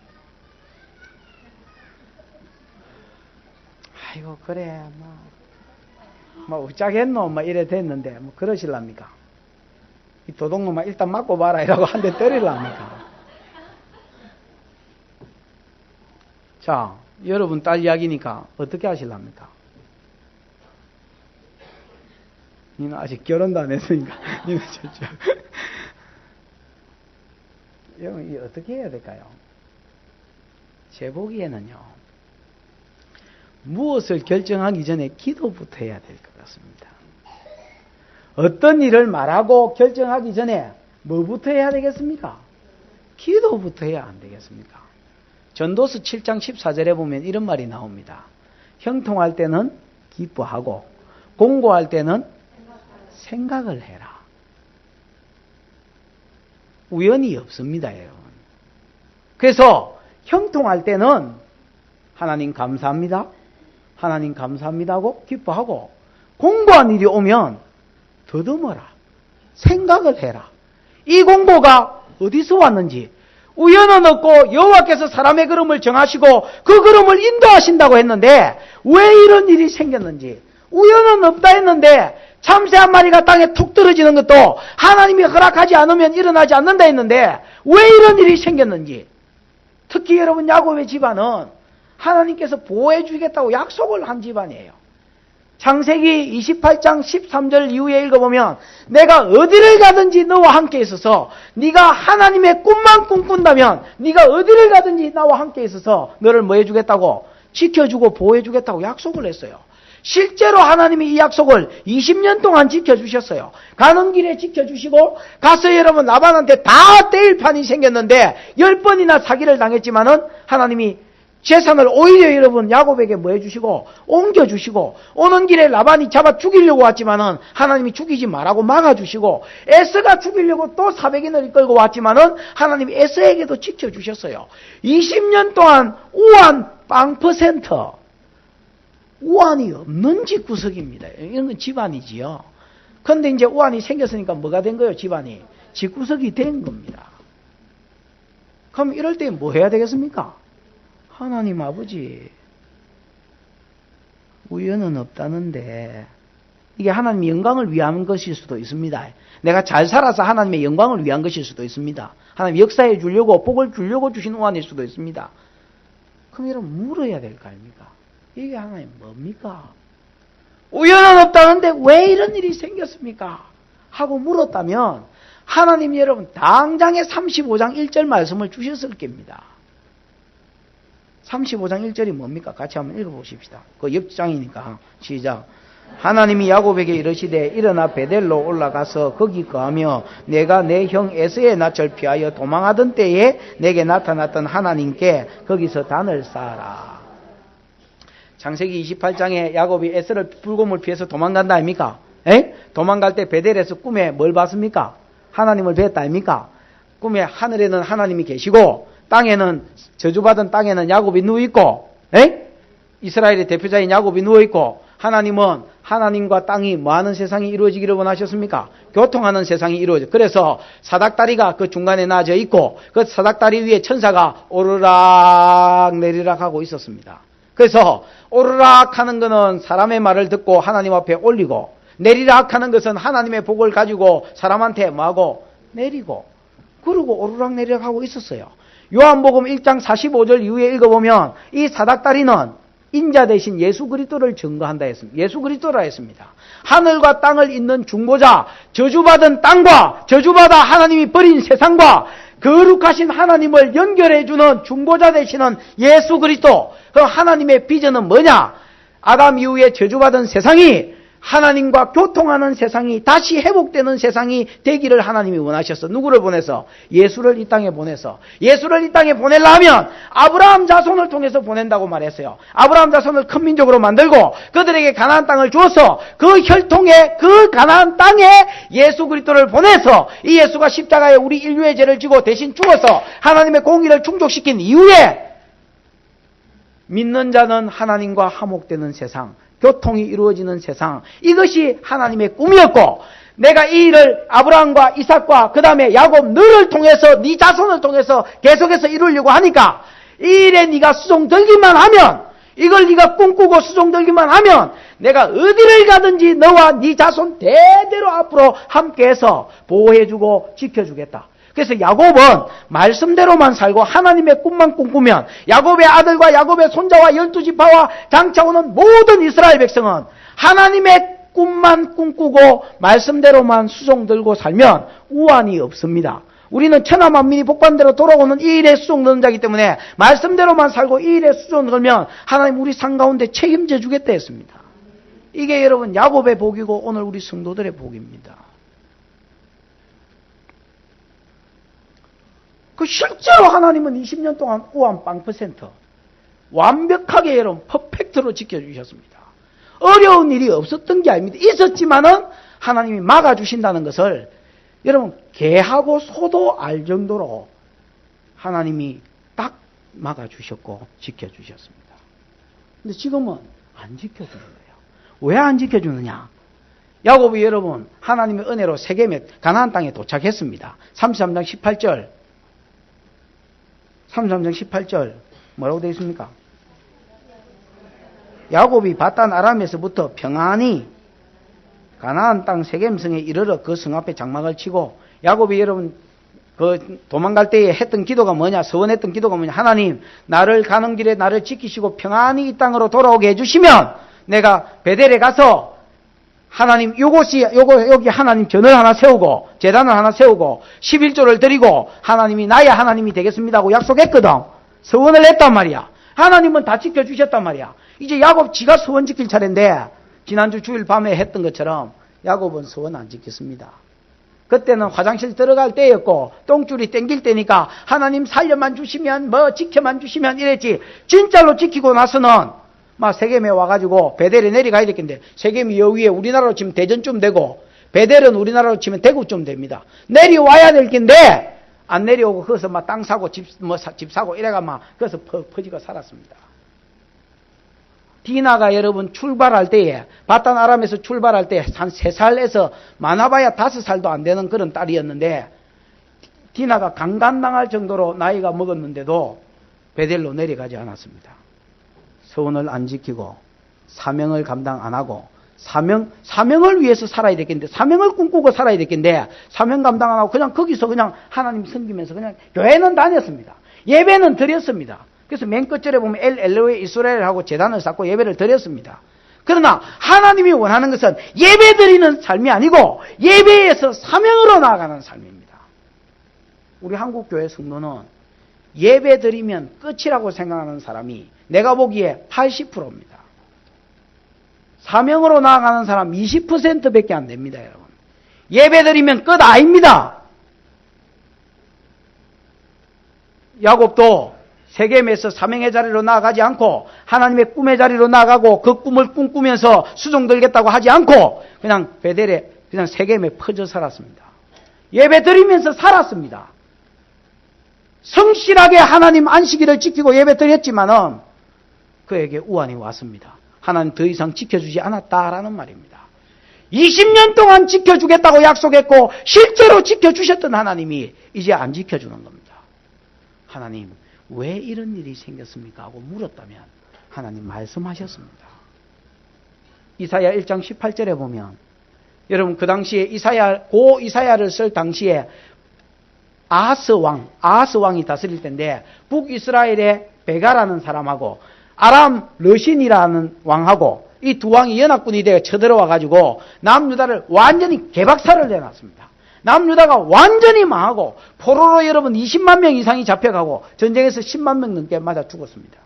아이고 그래 뭐 어쩌겠노 뭐 이래 됐는데 뭐 그러실랍니까? 이 도둑놈아 일단 맞고 봐라 이라고 한 대 때릴랍니까? 자, 여러분 딸 이야기니까 어떻게 하실랍니까? 니는 아직 결혼도 안 했으니까 니는 저쪽 여러분 이 어떻게 해야 될까요? 제 보기에는요 무엇을 결정하기 전에 기도부터 해야 될 것 같습니다. 어떤 일을 말하고 결정하기 전에 뭐부터 해야 되겠습니까? 기도부터 해야 안 되겠습니까? 전도서 7장 14절에 보면 이런 말이 나옵니다. 형통할 때는 기뻐하고 공고할 때는 생각을 해라. 우연이 없습니다, 여러분. 그래서 형통할 때는 하나님 감사합니다. 하나님 감사합니다 하고 기뻐하고 공고한 일이 오면 더듬어라. 생각을 해라. 이 공고가 어디서 왔는지 우연은 없고 여호와께서 사람의 걸음을 정하시고 그 걸음을 인도하신다고 했는데 왜 이런 일이 생겼는지 우연은 없다 했는데 참새 한 마리가 땅에 툭 떨어지는 것도 하나님이 허락하지 않으면 일어나지 않는다 했는데 왜 이런 일이 생겼는지 특히 여러분 야곱의 집안은 하나님께서 보호해 주겠다고 약속을 한 집안이에요. 창세기 28장 13절 이후에 읽어보면 내가 어디를 가든지 너와 함께 있어서 네가 하나님의 꿈만 꿈꾼다면 네가 어디를 가든지 나와 함께 있어서 너를 뭐 해주겠다고 지켜주고 보호해주겠다고 약속을 했어요. 실제로 하나님이 이 약속을 20년 동안 지켜주셨어요. 가는 길에 지켜주시고 가서 여러분 라반한테 다 떼일 판이 생겼는데 10번이나 사기를 당했지만은 하나님이 재산을 오히려 여러분 야곱에게 뭐 해주시고 옮겨주시고, 오는 길에 라반이 잡아 죽이려고 왔지만은 하나님이 죽이지 말라고 막아주시고, 에서가 죽이려고 또 400인을 이끌고 왔지만은 하나님이 에서에게도 지켜주셨어요. 20년 동안 우한 0%, 우한이 없는 집구석입니다. 이런 건 집안이지요. 그런데 이제 우한이 생겼으니까 뭐가 된 거예요? 집안이 집구석이 된 겁니다. 그럼 이럴 때 뭐 해야 되겠습니까? 하나님 아버지, 우연은 없다는데, 이게 하나님의 영광을 위한 것일 수도 있습니다. 내가 잘 살아서 하나님의 영광을 위한 것일 수도 있습니다. 하나님 역사해 주려고, 복을 주려고 주신 우한일 수도 있습니다. 그럼 여러분 물어야 될 거 아닙니까? 이게 하나님 뭡니까? 우연은 없다는데 왜 이런 일이 생겼습니까? 하고 물었다면 하나님 여러분 당장에 35장 1절 말씀을 주셨을 겁니다. 35장 1절이 뭡니까? 같이 한번 읽어보십시다. 그 옆장이니까. 시작. 하나님이 야곱에게 이르시되 일어나 베델로 올라가서 거기 거하며 내가 내 형 에서의 낯을 피하여 도망하던 때에 내게 나타났던 하나님께 거기서 단을 쌓아라. 창세기 28장에 야곱이 에서를 불곰을 피해서 도망간다 아닙니까? 에? 도망갈 때 베델에서 꿈에 뭘 봤습니까? 하나님을 뵀다 아닙니까? 꿈에 하늘에는 하나님이 계시고 땅에는, 저주받은 땅에는 야곱이 누워있고, 이스라엘의 대표자인 야곱이 누워있고, 하나님은 하나님과 땅이 뭐하는 세상이 이루어지기를 원하셨습니까? 교통하는 세상이 이루어져. 그래서 사닥다리가 그 중간에 놔져 있고, 그 사닥다리 위에 천사가 오르락 내리락 하고 있었습니다. 그래서 오르락 하는 것은 사람의 말을 듣고 하나님 앞에 올리고, 내리락 하는 것은 하나님의 복을 가지고 사람한테 뭐하고 내리고, 그러고 오르락 내리락 하고 있었어요. 요한복음 1장 45절 이후에 읽어보면 이 사닥다리는 인자 대신 예수 그리스도를 증거한다 했습니다. 예수 그리스도라 했습니다. 하늘과 땅을 잇는 중보자, 저주받은 땅과 저주받아 하나님이 버린 세상과 거룩하신 하나님을 연결해주는 중보자 되시는 예수 그리스도. 그 하나님의 비전은 뭐냐? 아담 이후에 저주받은 세상이 하나님과 교통하는 세상이 다시 회복되는 세상이 되기를 하나님이 원하셨어. 누구를 보내서? 예수를 이 땅에 보내서. 예수를 이 땅에 보내려면 아브라함 자손을 통해서 보낸다고 말했어요. 아브라함 자손을 큰 민족으로 만들고 그들에게 가나안 땅을 주어서 그 혈통의 그 가나안 땅에 예수 그리스도를 보내서 이 예수가 십자가에 우리 인류의 죄를 지고 대신 죽어서 하나님의 공의를 충족시킨 이후에 믿는 자는 하나님과 화목되는 세상, 교통이 이루어지는 세상, 이것이 하나님의 꿈이었고, 내가 이 일을 아브라함과 이삭과 그 다음에 야곱 너를 통해서 네 자손을 통해서 계속해서 이루려고 하니까 이 일에 네가 수종들기만 하면, 이걸 네가 꿈꾸고 수종들기만 하면 내가 어디를 가든지 너와 네 자손 대대로 앞으로 함께해서 보호해주고 지켜주겠다. 그래서 야곱은 말씀대로만 살고 하나님의 꿈만 꿈꾸면 야곱의 아들과 야곱의 손자와 12지파와 장차 오는 모든 이스라엘 백성은 하나님의 꿈만 꿈꾸고 말씀대로만 수종들고 살면 우환이 없습니다. 우리는 천하만민이 복반대로 돌아오는 이 일에 수종드는 자이기 때문에 말씀대로만 살고 이 일에 수종들면 하나님 우리 삶 가운데 책임져 주겠다 했습니다. 이게 여러분 야곱의 복이고 오늘 우리 성도들의 복입니다. 그 실제로 하나님은 20년 동안 우한 0% 완벽하게 여러분 퍼펙트로 지켜주셨습니다. 어려운 일이 없었던 게 아닙니다. 있었지만은 하나님이 막아주신다는 것을 여러분 개하고 소도 알 정도로 하나님이 딱 막아주셨고 지켜주셨습니다. 근데 지금은 안 지켜주는 거예요. 왜 안 지켜주느냐? 야곱이 여러분 하나님의 은혜로 세겜에 가나안 땅에 도착했습니다. 33장 18절 33장 18절 뭐라고 되어 있습니까? 야곱이 바단 아람에서부터 평안히 가나안 땅 세겜성에 이르러 그 성 앞에 장막을 치고, 야곱이 여러분 그 도망갈 때에 했던 기도가 뭐냐? 서원했던 기도가 뭐냐? 하나님 나를 가는 길에 나를 지키시고 평안히 이 땅으로 돌아오게 해주시면 내가 베델에 가서 하나님 여기 하나님 전을 하나 세우고 제단을 하나 세우고 11조를 드리고 하나님이 나의 하나님이 되겠습니다 하고 약속했거든. 서원을 했단 말이야. 하나님은 다 지켜주셨단 말이야. 이제 야곱 지가 서원 지킬 차례인데 지난주 주일 밤에 했던 것처럼 야곱은 서원 안 지켰습니다. 그때는 화장실 들어갈 때였고 똥줄이 땡길 때니까 하나님 살려만 주시면 뭐 지켜만 주시면 이랬지. 진짜로 지키고 나서는 막 세겜에 와가지고 베델에 내려가야 되겠는데 세겜이 여기에 우리나라로 치면 대전쯤 되고 베델은 우리나라로 치면 대구쯤 됩니다. 내려와야 될 텐데 안 내려오고 거기서 막 땅 사고 집 사고 이래가 막 거기서 퍼지고 살았습니다. 디나가 여러분 출발할 때에 바단 아람에서 출발할 때 한 3살에서 많아봐야 5살도 안 되는 그런 딸이었는데 디나가 강간당할 정도로 나이가 먹었는데도 베델로 내려가지 않았습니다. 서원을 안 지키고 사명을 감당 안 하고 사명을 위해서 살아야 되겠는데 사명을 꿈꾸고 살아야 되겠는데 사명 감당 안 하고 그냥 거기서 그냥 하나님 섬기면서 그냥 교회는 다녔습니다. 예배는 드렸습니다. 그래서 맨 끝절에 보면 엘로에 이스라엘하고 제단을 쌓고 예배를 드렸습니다. 그러나 하나님이 원하는 것은 예배 드리는 삶이 아니고 예배에서 사명으로 나아가는 삶입니다. 우리 한국교회 성도는 예배 드리면 끝이라고 생각하는 사람이 내가 보기에 80%입니다. 사명으로 나아가는 사람 20%밖에 안 됩니다, 여러분. 예배 드리면 끝 아닙니다. 야곱도 세겜에서 사명의 자리로 나아가지 않고 하나님의 꿈의 자리로 나아가고 그 꿈을 꿈꾸면서 수종 들겠다고 하지 않고 그냥 베델에 그냥 세겜에 퍼져 살았습니다. 예배 드리면서 살았습니다. 성실하게 하나님 안식일을 지키고 예배 드렸지만은 그에게 우환이 왔습니다. 하나님 더 이상 지켜주지 않았다라는 말입니다. 20년 동안 지켜주겠다고 약속했고 실제로 지켜주셨던 하나님이 이제 안 지켜주는 겁니다. 하나님 왜 이런 일이 생겼습니까? 하고 물었다면 하나님 말씀하셨습니다. 이사야 1장 18절에 보면 여러분 그 당시에 이사야를 쓸 당시에 아하스 왕이 다스릴 때인데 북이스라엘의 베가라는 사람하고 아람 르신이라는 왕하고 이 두 왕이 연합군이 되어 쳐들어와 가지고 남유다를 완전히 개박살을 내놨습니다. 남유다가 완전히 망하고 포로로 여러분 20만 명 이상이 잡혀가고 전쟁에서 10만 명 넘게 맞아 죽었습니다.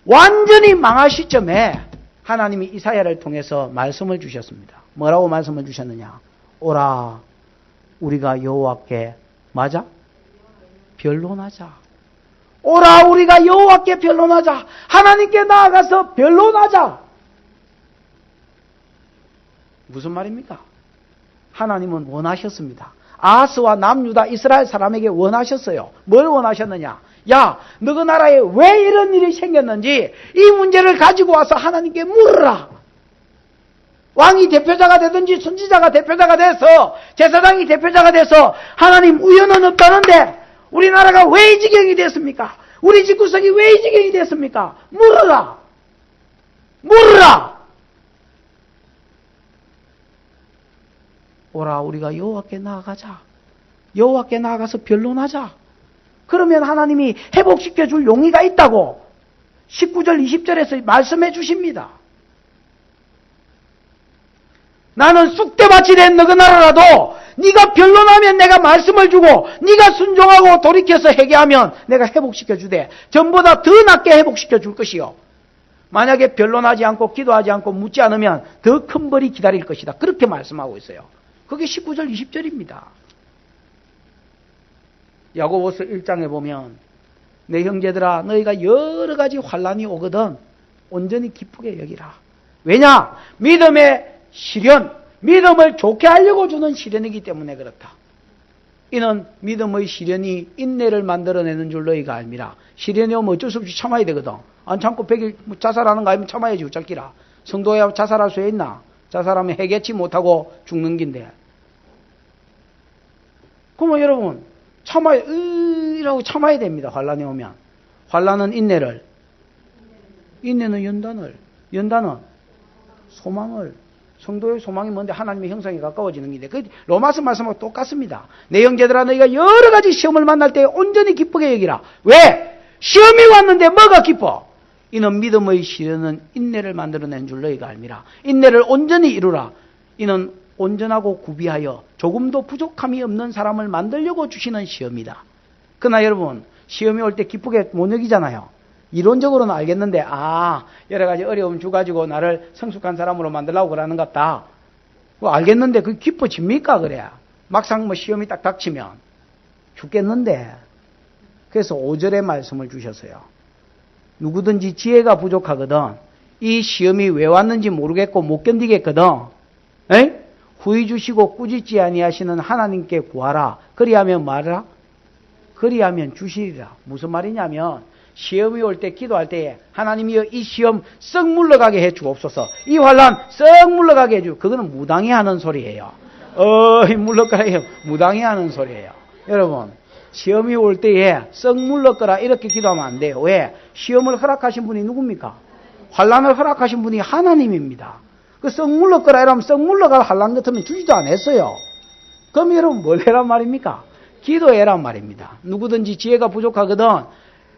완전히 망할 시점에 하나님이 이사야를 통해서 말씀을 주셨습니다. 뭐라고 말씀을 주셨느냐? 오라 우리가 여호와께 맞아? 변론하자. 오라 우리가 여호와께 변론하자. 하나님께 나아가서 변론하자. 무슨 말입니까? 하나님은 원하셨습니다. 아하스와 남유다 이스라엘 사람에게 원하셨어요. 뭘 원하셨느냐? 야, 너희 나라에 왜 이런 일이 생겼는지 이 문제를 가지고 와서 하나님께 물으라. 왕이 대표자가 되든지 선지자가 대표자가 돼서 제사장이 대표자가 돼서 하나님 우연은 없다는데 우리나라가 왜 이 지경이 됐습니까? 우리 집구석이 왜 이 지경이 됐습니까? 물으라. 물으라. 오라 우리가 여호와께 나아가자. 여호와께 나아가서 변론하자. 그러면 하나님이 회복시켜 줄 용의가 있다고 19절 20절에서 말씀해 주십니다. 나는 쑥대밭이 된 너희 나라라도 네가 변론하면 내가 말씀을 주고 네가 순종하고 돌이켜서 회개하면 내가 회복시켜 주되 전보다 더 낫게 회복시켜 줄 것이요. 만약에 변론하지 않고 기도하지 않고 묻지 않으면 더 큰 벌이 기다릴 것이다. 그렇게 말씀하고 있어요. 그게 19절 20절입니다. 야고보서 1장에 보면 내 형제들아 너희가 여러 가지 환난이 오거든 온전히 기쁘게 여기라. 왜냐? 믿음의 시련, 믿음을 좋게 하려고 주는 시련이기 때문에 그렇다. 이는 믿음의 시련이 인내를 만들어내는 줄 너희가 알미라. 시련이 오면 어쩔 수 없이 참아야 되거든. 안 참고 100일 자살하는 거 아니면 참아야지 어쩔기라. 성도야 자살할 수 있나? 자살하면 해결치 못하고 죽는 긴데. 그러면 여러분 이라고 참아야 됩니다. 환란이 오면. 환란은 인내는 연단은 소망을. 성도의 소망이 뭔데? 하나님의 형상에 가까워지는 길인데 그 로마서 말씀하고 똑같습니다. 내 형제들아 너희가 여러 가지 시험을 만날 때 온전히 기쁘게 여기라. 왜? 시험이 왔는데 뭐가 기뻐? 이는 믿음의 시련은 인내를 만들어낸 줄 너희가 알미라. 인내를 온전히 이루라. 이는 온전하고 구비하여 조금도 부족함이 없는 사람을 만들려고 주시는 시험이다. 그러나 여러분 시험이 올 때 기쁘게 못 여기잖아요. 이론적으로는 알겠는데 여러 가지 어려움 주가지고 나를 성숙한 사람으로 만들려고 그러는 것 같다. 알겠는데 그게 깊어집니까? 그래. 막상 뭐 시험이 딱 닥치면 죽겠는데. 그래서 5절의 말씀을 주셨어요. 누구든지 지혜가 부족하거든 이 시험이 왜 왔는지 모르겠고 못 견디겠거든. 에이? 후히 주시고 꾸짖지 아니하시는 하나님께 구하라. 그리하면 말하라. 그리하면 주시리라. 무슨 말이냐면 시험이 올 때 기도할 때에 하나님이여 이 시험 썩 물러가게 해주옵소서. 이 환난 썩 물러가게 해주. 그거는 무당이 하는 소리예요. 물러가라. 무당이 하는 소리예요. 여러분 시험이 올 때에 썩 물러가라 이렇게 기도하면 안 돼요. 왜? 시험을 허락하신 분이 누굽니까? 환난을 허락하신 분이 하나님입니다. 그 썩 물러가라 이러면 썩 물러갈 환난 같으면 주지도 않았어요. 그럼 여러분 뭘 해란 말입니까? 기도해란 말입니다. 누구든지 지혜가 부족하거든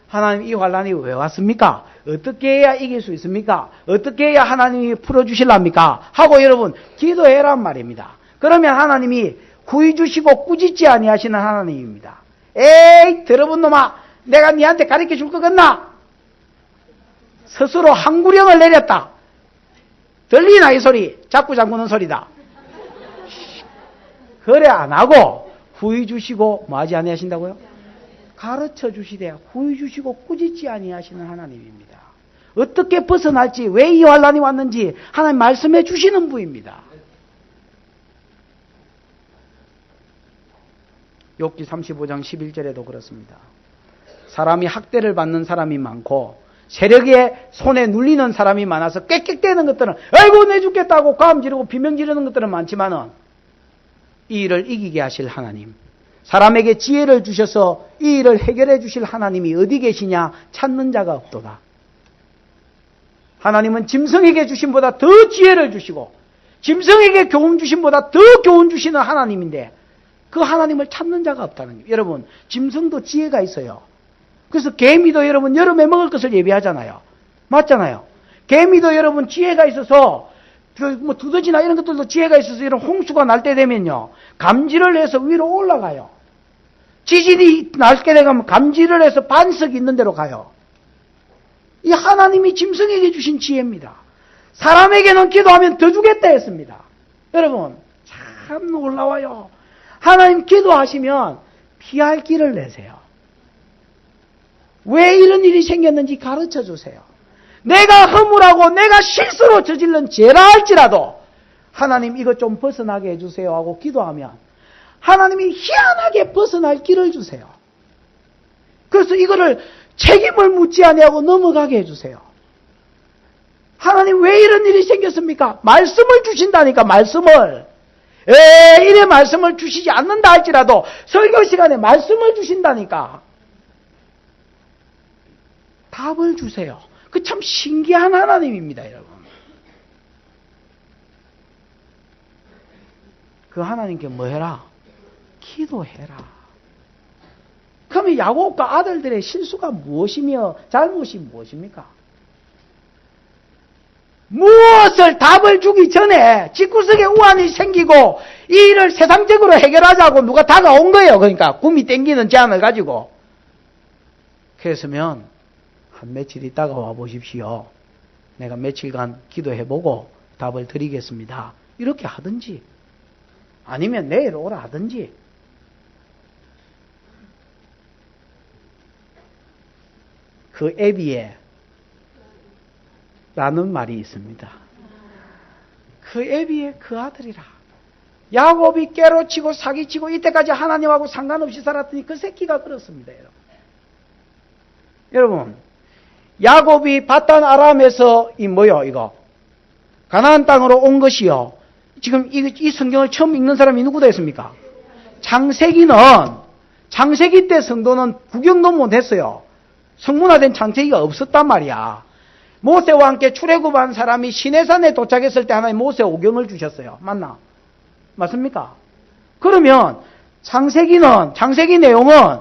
하나님 이 환난이 왜 왔습니까? 어떻게 해야 이길 수 있습니까? 어떻게 해야 하나님이 풀어주실랍니까? 하고 여러분 기도해란 말입니다. 그러면 하나님이 구해 주시고 꾸짖지 아니하시는 하나님입니다. 에이 더러운 놈아 내가 니한테 가르쳐 줄 것 같나? 스스로 항구령을 내렸다. 들리나 이 소리? 자꾸 잠그는 소리다. 그래 안 하고 후히 주시고 뭐 하지 아니하신다고요? 가르쳐 주시되 후히 주시고 꾸짖지 아니하시는 하나님입니다. 어떻게 벗어날지 왜 이 환난이 왔는지 하나님 말씀해 주시는 분입니다. 욥기 35장 11절에도 그렇습니다. 사람이 학대를 받는 사람이 많고 세력의 손에 눌리는 사람이 많아서 꽥꽥대는 것들은 아이고 내 죽겠다고 감 지르고 비명 지르는 것들은 많지만은 이 일을 이기게 하실 하나님, 사람에게 지혜를 주셔서 이 일을 해결해 주실 하나님이 어디 계시냐 찾는 자가 없도다. 하나님은 짐승에게 주심보다 더 지혜를 주시고 짐승에게 교훈 주심보다 더 교훈 주시는 하나님인데 그 하나님을 찾는 자가 없다는 거예요. 여러분 짐승도 지혜가 있어요. 그래서 개미도 여러분 여름에 먹을 것을 예비하잖아요. 맞잖아요. 개미도 여러분 지혜가 있어서 뭐 두더지나 이런 것들도 지혜가 있어서 이런 홍수가 날 때 되면요 감지를 해서 위로 올라가요. 지진이 날게 되면 감지를 해서 반석이 있는 데로 가요. 이 하나님이 짐승에게 주신 지혜입니다. 사람에게는 기도하면 더 주겠다 했습니다. 여러분 참 놀라워요. 하나님 기도하시면 피할 길을 내세요. 왜 이런 일이 생겼는지 가르쳐 주세요. 내가 허물하고 내가 실수로 저질른 죄라 할지라도 하나님 이것 좀 벗어나게 해주세요 하고 기도하면 하나님이 희한하게 벗어날 길을 주세요. 그래서 이거를 책임을 묻지 아니하고 넘어가게 해주세요. 하나님 왜 이런 일이 생겼습니까? 말씀을 주신다니까 말씀을. 이래 말씀을 주시지 않는다 할지라도 설교 시간에 말씀을 주신다니까. 답을 주세요. 그 참 신기한 하나님입니다, 여러분. 그 하나님께 뭐 해라? 기도해라. 그러면 야곱과 아들들의 실수가 무엇이며 잘못이 무엇입니까? 무엇을 답을 주기 전에 집구석에 우환이 생기고 이 일을 세상적으로 해결하자고 누가 다가온 거예요. 그러니까 꿈이 땡기는 제안을 가지고. 그랬으면 한 며칠 있다가 와보십시오. 내가 며칠간 기도해보고 답을 드리겠습니다. 이렇게 하든지 아니면 내일 오라 하든지. 그 애비에 라는 말이 있습니다. 그 애비의 그 아들이라. 야곱이 깨로치고 사기치고 이때까지 하나님하고 상관없이 살았더니 그 새끼가 그렇습니다. 여러분 야곱이 바단 아람에서 이거 가나안 땅으로 온 것이요. 지금 이 성경을 처음 읽는 사람이 누구 됐습니까? 창세기 때 성도는 구경도 못했어요. 성문화된 창세기가 없었단 말이야. 모세와 함께 출애굽한 사람이 시내산에 도착했을 때 하나님 모세 오경을 주셨어요. 맞습니까? 그러면 창세기 내용은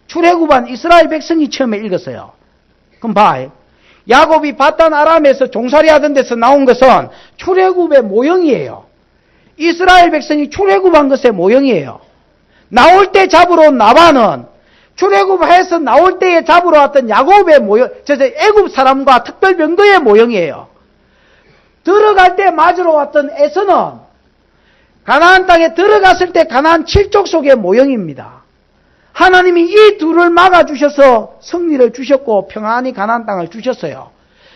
출애굽한 이스라엘 백성이 처음에 읽었어요. 그럼 봐. 야곱이 바단 아람에서 종살이 하던 데서 나온 것은 출애굽의 모형이에요. 이스라엘 백성이 출애굽한 것의 모형이에요. 나올 때 잡으러 온 나반은 출애굽해서 나올 때에 잡으러 왔던 야곱의 모형, 애굽 사람과 특별병거의 모형이에요. 들어갈 때 맞으러 왔던 에서는 가나안 땅에 들어갔을 때 가나안 7족속의 모형입니다. 하나님이 이 둘을 막아주셔서 승리를 주셨고 평안히 가나안 땅을 주셨어요.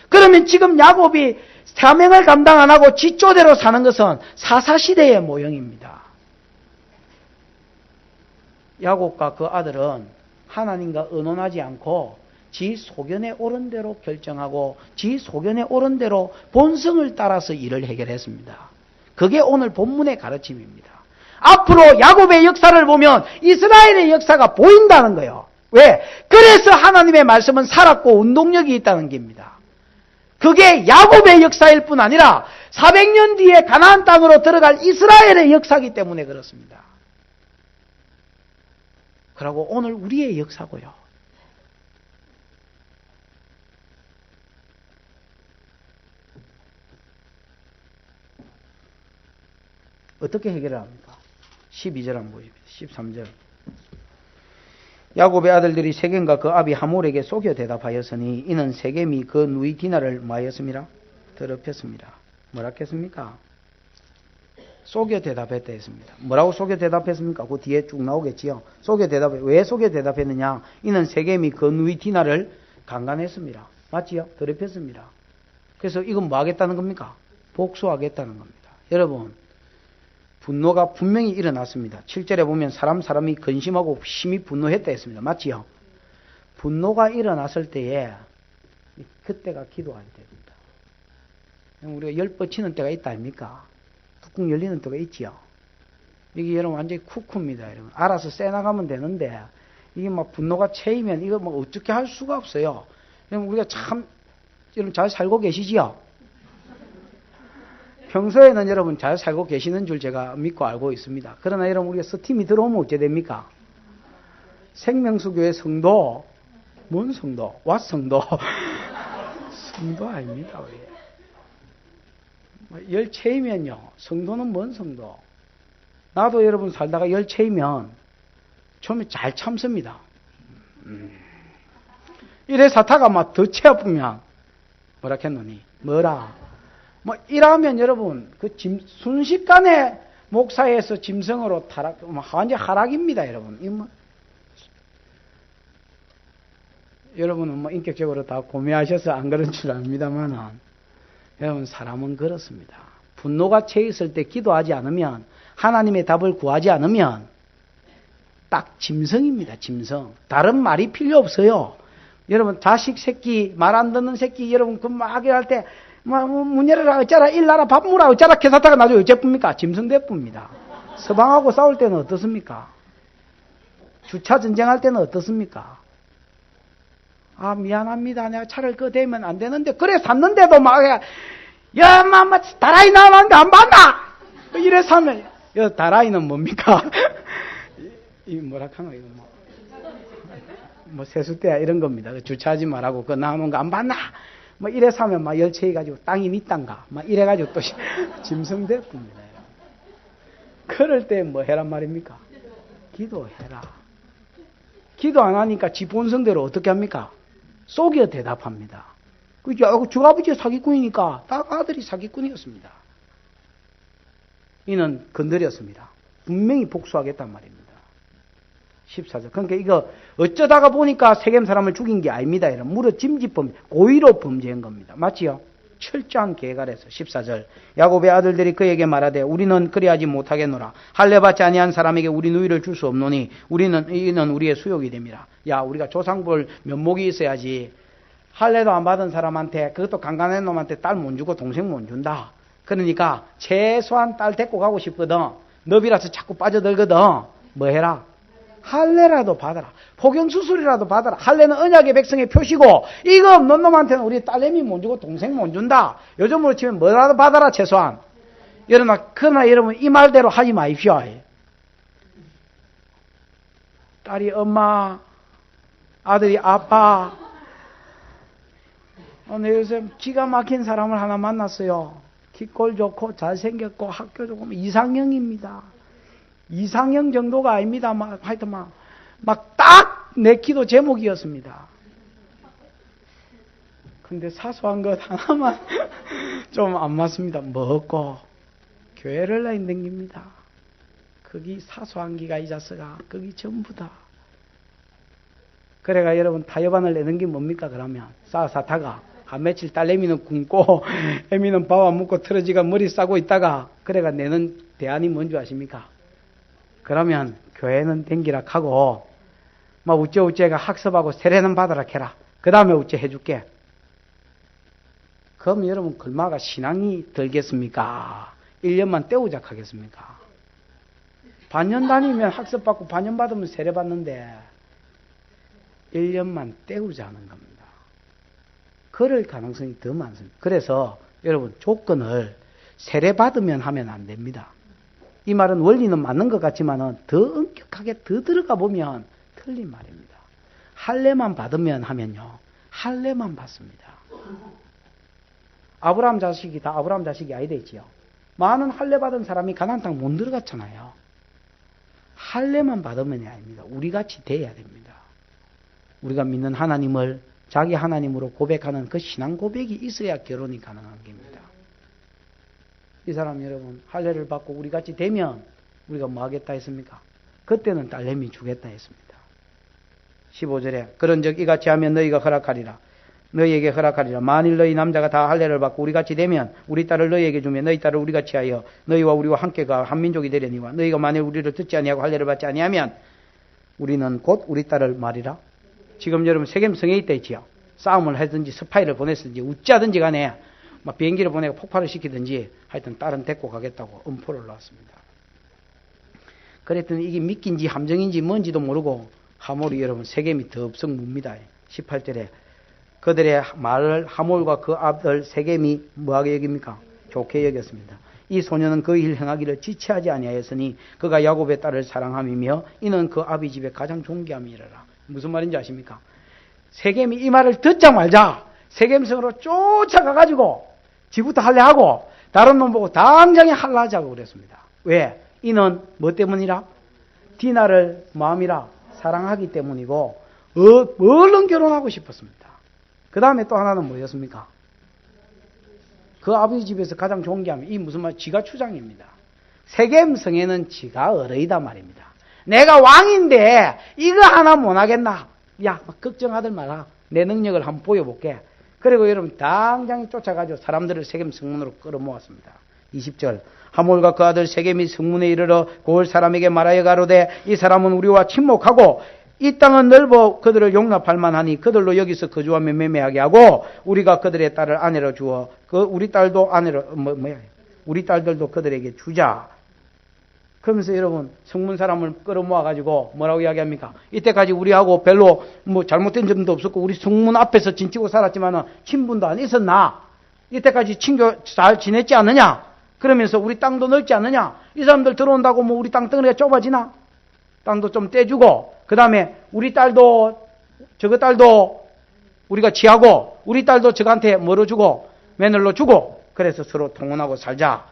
그러면 지금 야곱이 사명을 감당 안 하고 지 쪼대로 사는 것은 사사시대의 모형입니다. 야곱과 그 아들은 하나님과 의논하지 않고 지 소견에 옳은 대로 결정하고 지 소견에 옳은 대로 본성을 따라서 일을 해결했습니다. 그게 오늘 본문의 가르침입니다. 앞으로 야곱의 역사를 보면 이스라엘의 역사가 보인다는 거예요. 왜? 그래서 하나님의 말씀은 살았고 운동력이 있다는 겁니다. 그게 야곱의 역사일 뿐 아니라 400년 뒤에 가나안 땅으로 들어갈 이스라엘의 역사이기 때문에 그렇습니다. 그리고 오늘 우리의 역사고요. 어떻게 해결을 합니까? 12절 한번 보십시오. 13절. 야곱의 아들들이 세겜과 그 아비 하몰에게 속여 대답하였으니 이는 세겜이 그 누이 디나를 뭐하였습니까? 더럽혔습니다. 뭐라 했습니까? 속여 대답했다 했습니다. 뭐라고 속여 대답했습니까? 그 뒤에 쭉 나오겠지요. 속여 대답해. 왜 속여 대답했느냐? 이는 세겜이 그 누이 디나를 강간했습니다. 맞지요? 더럽혔습니다. 그래서 이건 뭐 하겠다는 겁니까? 복수하겠다는 겁니다. 여러분, 분노가 분명히 일어났습니다. 7절에 보면 사람이 근심하고 심히 분노했다 했습니다. 맞지요? 분노가 일어났을 때에 그때가 기도할 때입니다. 우리가 열 뻗치는 때가 있다 아닙니까? 뚜껑 열리는 때가 있지요. 이게 여러분 완전히 쿠쿠입니다. 여러분. 알아서 쎄나가면 되는데 이게 막 분노가 채이면 이거 뭐 어떻게 할 수가 없어요. 여러분 우리가 참 여러분 잘 살고 계시지요? 평소에는 여러분 잘 살고 계시는 줄 제가 믿고 알고 있습니다. 그러나 여러분 우리가 스팀이 들어오면 어째 됩니까? 생명수교의 성도, 뭔 성도? 왓성도? 성도 아닙니다. 우리. 열 채이면요. 성도는 뭔 성도? 나도 여러분 살다가 열 채이면 처음에 잘 참습니다. 이래 사타가 막 더 채 아프면 뭐라 했노니? 뭐라? 뭐 이러면 여러분 그 순식간에 목사에서 짐승으로 타락, 완전 하락입니다, 여러분. 여러분은 뭐 인격적으로 다 고민하셔서 안 그런 줄 압니다만은 여러분 사람은 그렇습니다. 분노가 채 있을 때 기도하지 않으면 하나님의 답을 구하지 않으면 딱 짐승입니다, 짐승. 다른 말이 필요 없어요. 여러분 자식 새끼 말 안 듣는 새끼 여러분 그 막 할 때 문 열어라 어쩌라 일나라 밥 먹으라 어쩌라 개사타가 나중에 어째뿐입니까? 짐승대뿐입니다. 서방하고 싸울 때는 어떻습니까? 주차 전쟁할 때는 어떻습니까? 아 미안합니다. 내가 차를 대면 안 되는데 그래 샀는데도 막 야 마마 다라이 나왔는데 안 봤나? 이래서 하면 다라이는 뭡니까? 이 뭐라 하노 이거 뭐 세숫대야 이런 겁니다. 주차하지 말라고 그 나오는 거 안 봤나? 뭐 이래서 하면 막 열채해 가지고 땅이 니 땅가 막 이래 가지고 또 짐승대뿐입니다. 그럴 때 뭐 해란 말입니까? 기도해라. 기도 안 하니까 지 본성대로 어떻게 합니까? 속여 대답합니다. 그죠? 주 아버지 사기꾼이니까 딱 아들이 사기꾼이었습니다. 이는 건드렸습니다. 분명히 복수하겠단 말입니다. 14절. 그러니까 이거 어쩌다가 보니까 세겜 사람을 죽인 게 아닙니다. 이런 무려 짐짓범, 고의로 범죄한 겁니다. 맞지요? 철저한 계획아래서 14절. 야곱의 아들들이 그에게 말하되 우리는 그리하지 못하겠노라. 할례 받지 아니한 사람에게 우리 누이를 줄 수 없노니 이는 우리의 수욕이 됩니다. 야 우리가 조상볼 면목이 있어야지. 할례도 안 받은 사람한테 그것도 강간한 놈한테 딸 못 주고 동생 못 준다. 그러니까 최소한 딸 데리고 가고 싶거든. 너비라서 자꾸 빠져들거든. 뭐 해라? 할례라도 받아라. 포경수술이라도 받아라. 할례는 언약의 백성의 표시고 이거 없는 놈한테는 우리 딸내미 못 주고 동생 못 준다. 요즘으로 치면 뭐라도 받아라 최소한. 그러나 여러분 이 말대로 하지 마십시오. 딸이 엄마, 아들이 아빠. 오늘 요즘 기가 막힌 사람을 하나 만났어요. kit골 좋고 잘생겼고 학교 좋고 이상형입니다. 이상형 정도가 아닙니다. 하여튼 막 딱 내 기도 제목이었습니다. 근데 사소한 것 하나만 좀 안 맞습니다. 먹고 교회를 라인 댕깁니다. 거기 사소한 기가 이 자스가 거기 전부 다. 그래가 여러분 타협안을 내는 게 뭡니까 그러면? 싸사다가 한 며칠 딸내미는 굶고 애미는 밥 안 먹고 틀어지가 머리 싸고 있다가 그래가 내는 대안이 뭔지 아십니까? 그러면 교회는 댕기라 하고 막 우째가 학습하고 세례는 받아라 해라. 그 다음에 우째 해줄게. 그럼 여러분 글마가 신앙이 들겠습니까? 1년만 때우자 하겠습니까? 반년 다니면 학습받고 반년 받으면 세례 받는데 1년만 때우자는 겁니다. 그럴 가능성이 더 많습니다. 그래서 여러분 조건을 세례 받으면 하면 안 됩니다. 이 말은 원리는 맞는 것 같지만 더 엄격하게 더 들어가 보면 틀린 말입니다. 할례만 받으면 하면요. 할례만 받습니다. 아브라함 자식이 다 아브라함 자식이 아니되지요. 많은 할례 받은 사람이 가나안 땅 못 들어갔잖아요. 할례만 받으면 아닙니다. 우리같이 돼야 됩니다. 우리가 믿는 하나님을 자기 하나님으로 고백하는 그 신앙 고백이 있어야 결혼이 가능한 겁니다. 이 사람 여러분 할례를 받고 우리같이 되면 우리가 뭐 하겠다 했습니까? 그때는 딸내미 주겠다 했습니다. 15절에 그런즉 이같이 하면 너희가 허락하리라. 너희에게 허락하리라. 만일 너희 남자가 다 할례를 받고 우리같이 되면 우리 딸을 너희에게 주면 너희 딸을 우리같이 하여 너희와 우리와 함께가 한 민족이 되려니와 너희가 만일 우리를 듣지 아니하고 할례를 받지 아니하면 우리는 곧 우리 딸을 말이라. 지금 여러분 세겜성에 있다 있지요. 싸움을 하든지 스파이를 보냈든지 어찌하든지 간에 막 비행기를 보내고 폭발을 시키든지 하여튼 딸은 데리고 가겠다고 음포를 놨습니다. 그랬더니 이게 미끼인지 함정인지 뭔지도 모르고 하몰이 여러분 세겜이 덥석 묻니다. 18절에 그들의 말을 하몰과 그 아들 세겜이 뭐하게 여깁니까? 좋게 여겼습니다. 이 소녀는 그 일 행하기를 지체하지 아니하였으니 그가 야곱의 딸을 사랑함이며 이는 그 아비 집에 가장 존귀함이라라. 무슨 말인지 아십니까? 세겜이 이 말을 듣자 말자 세겜성으로 쫓아가가지고 지부터 할례하고 다른 놈 보고 당장에 할례하자고 그랬습니다. 왜? 이는 뭐 때문이라? 디나를 마음이라 사랑하기 때문이고 얼른 결혼하고 싶었습니다. 그 다음에 또 하나는 뭐였습니까? 그 아버지 집에서 가장 존귀함이 이 무슨 말? 지가 추장입니다. 세겜성에는 지가 어르이다 말입니다. 내가 왕인데 이거 하나 못하겠나? 야, 막 걱정하들 마라. 내 능력을 한번 보여볼게. 그리고 여러분 당장에 쫓아가지고 사람들을 세겜 성문으로 끌어모았습니다. 20절 하몰과 그 아들 세겜이 성문에 이르러 고을 사람에게 말하여 가로되 이 사람은 우리와 친목하고 이 땅은 넓어 그들을 용납할 만하니 그들로 여기서 거주하며 매매하게 하고 우리가 그들의 딸을 아내로 주어 그 우리 딸도 아내로 우리 딸들도 그들에게 주자. 그러면서 여러분 성문 사람을 끌어모아가지고 뭐라고 이야기합니까? 이때까지 우리하고 별로 뭐 잘못된 점도 없었고 우리 성문 앞에서 진치고 살았지만은 친분도 안 있었나? 이때까지 친교 잘 지냈지 않느냐? 그러면서 우리 땅도 넓지 않느냐? 이 사람들 들어온다고 뭐 우리 땅덩어리가 좁아지나? 땅도 좀 떼주고 그 다음에 우리 딸도 저거 딸도 우리가 취하고 우리 딸도 저한테 뭐로 주고 며느리로 주고 그래서 서로 통혼하고 살자.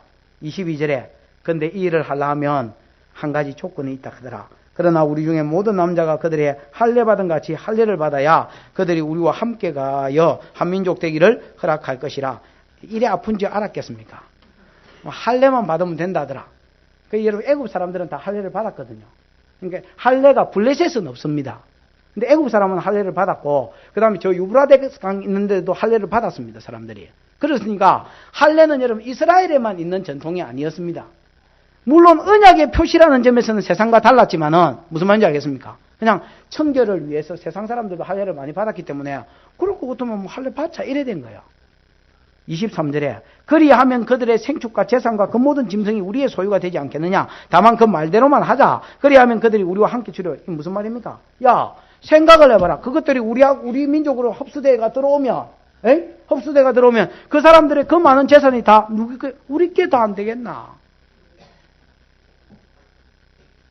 22절에 근데 이 일을 하려 하면 한 가지 조건이 있다 하더라. 그러나 우리 중에 모든 남자가 그들의 할례받은 같이 할례를 받아야 그들이 우리와 함께 가여 한민족 되기를 허락할 것이라. 이래 아픈지 알았겠습니까? 할례만 받으면 된다더라. 그 여러분 애굽 사람들은 다 할례를 받았거든요. 그러니까 할례가 블레셋은 없습니다. 근데 애굽 사람은 할례를 받았고 그 다음에 저 유브라데스 강 있는데도 할례를 받았습니다. 사람들이. 그렇으니까 할례는 여러분 이스라엘에만 있는 전통이 아니었습니다. 물론 언약의 표시라는 점에서는 세상과 달랐지만은 무슨 말인지 알겠습니까? 그냥 청결을 위해서 세상 사람들도 할례를 많이 받았기 때문에 그럴 것 같으면 뭐 할례 받자 이래 된 거예요. 23절에 그리하면 그들의 생축과 재산과 그 모든 짐승이 우리의 소유가 되지 않겠느냐. 다만 그 말대로만 하자. 그리하면 그들이 우리와 함께 주려. 이게 무슨 말입니까? 야 생각을 해봐라. 그것들이 우리 민족으로 흡수대가 들어오면 흡수대가 들어오면 그 사람들의 그 많은 재산이 다 우리께 다 안 되겠나.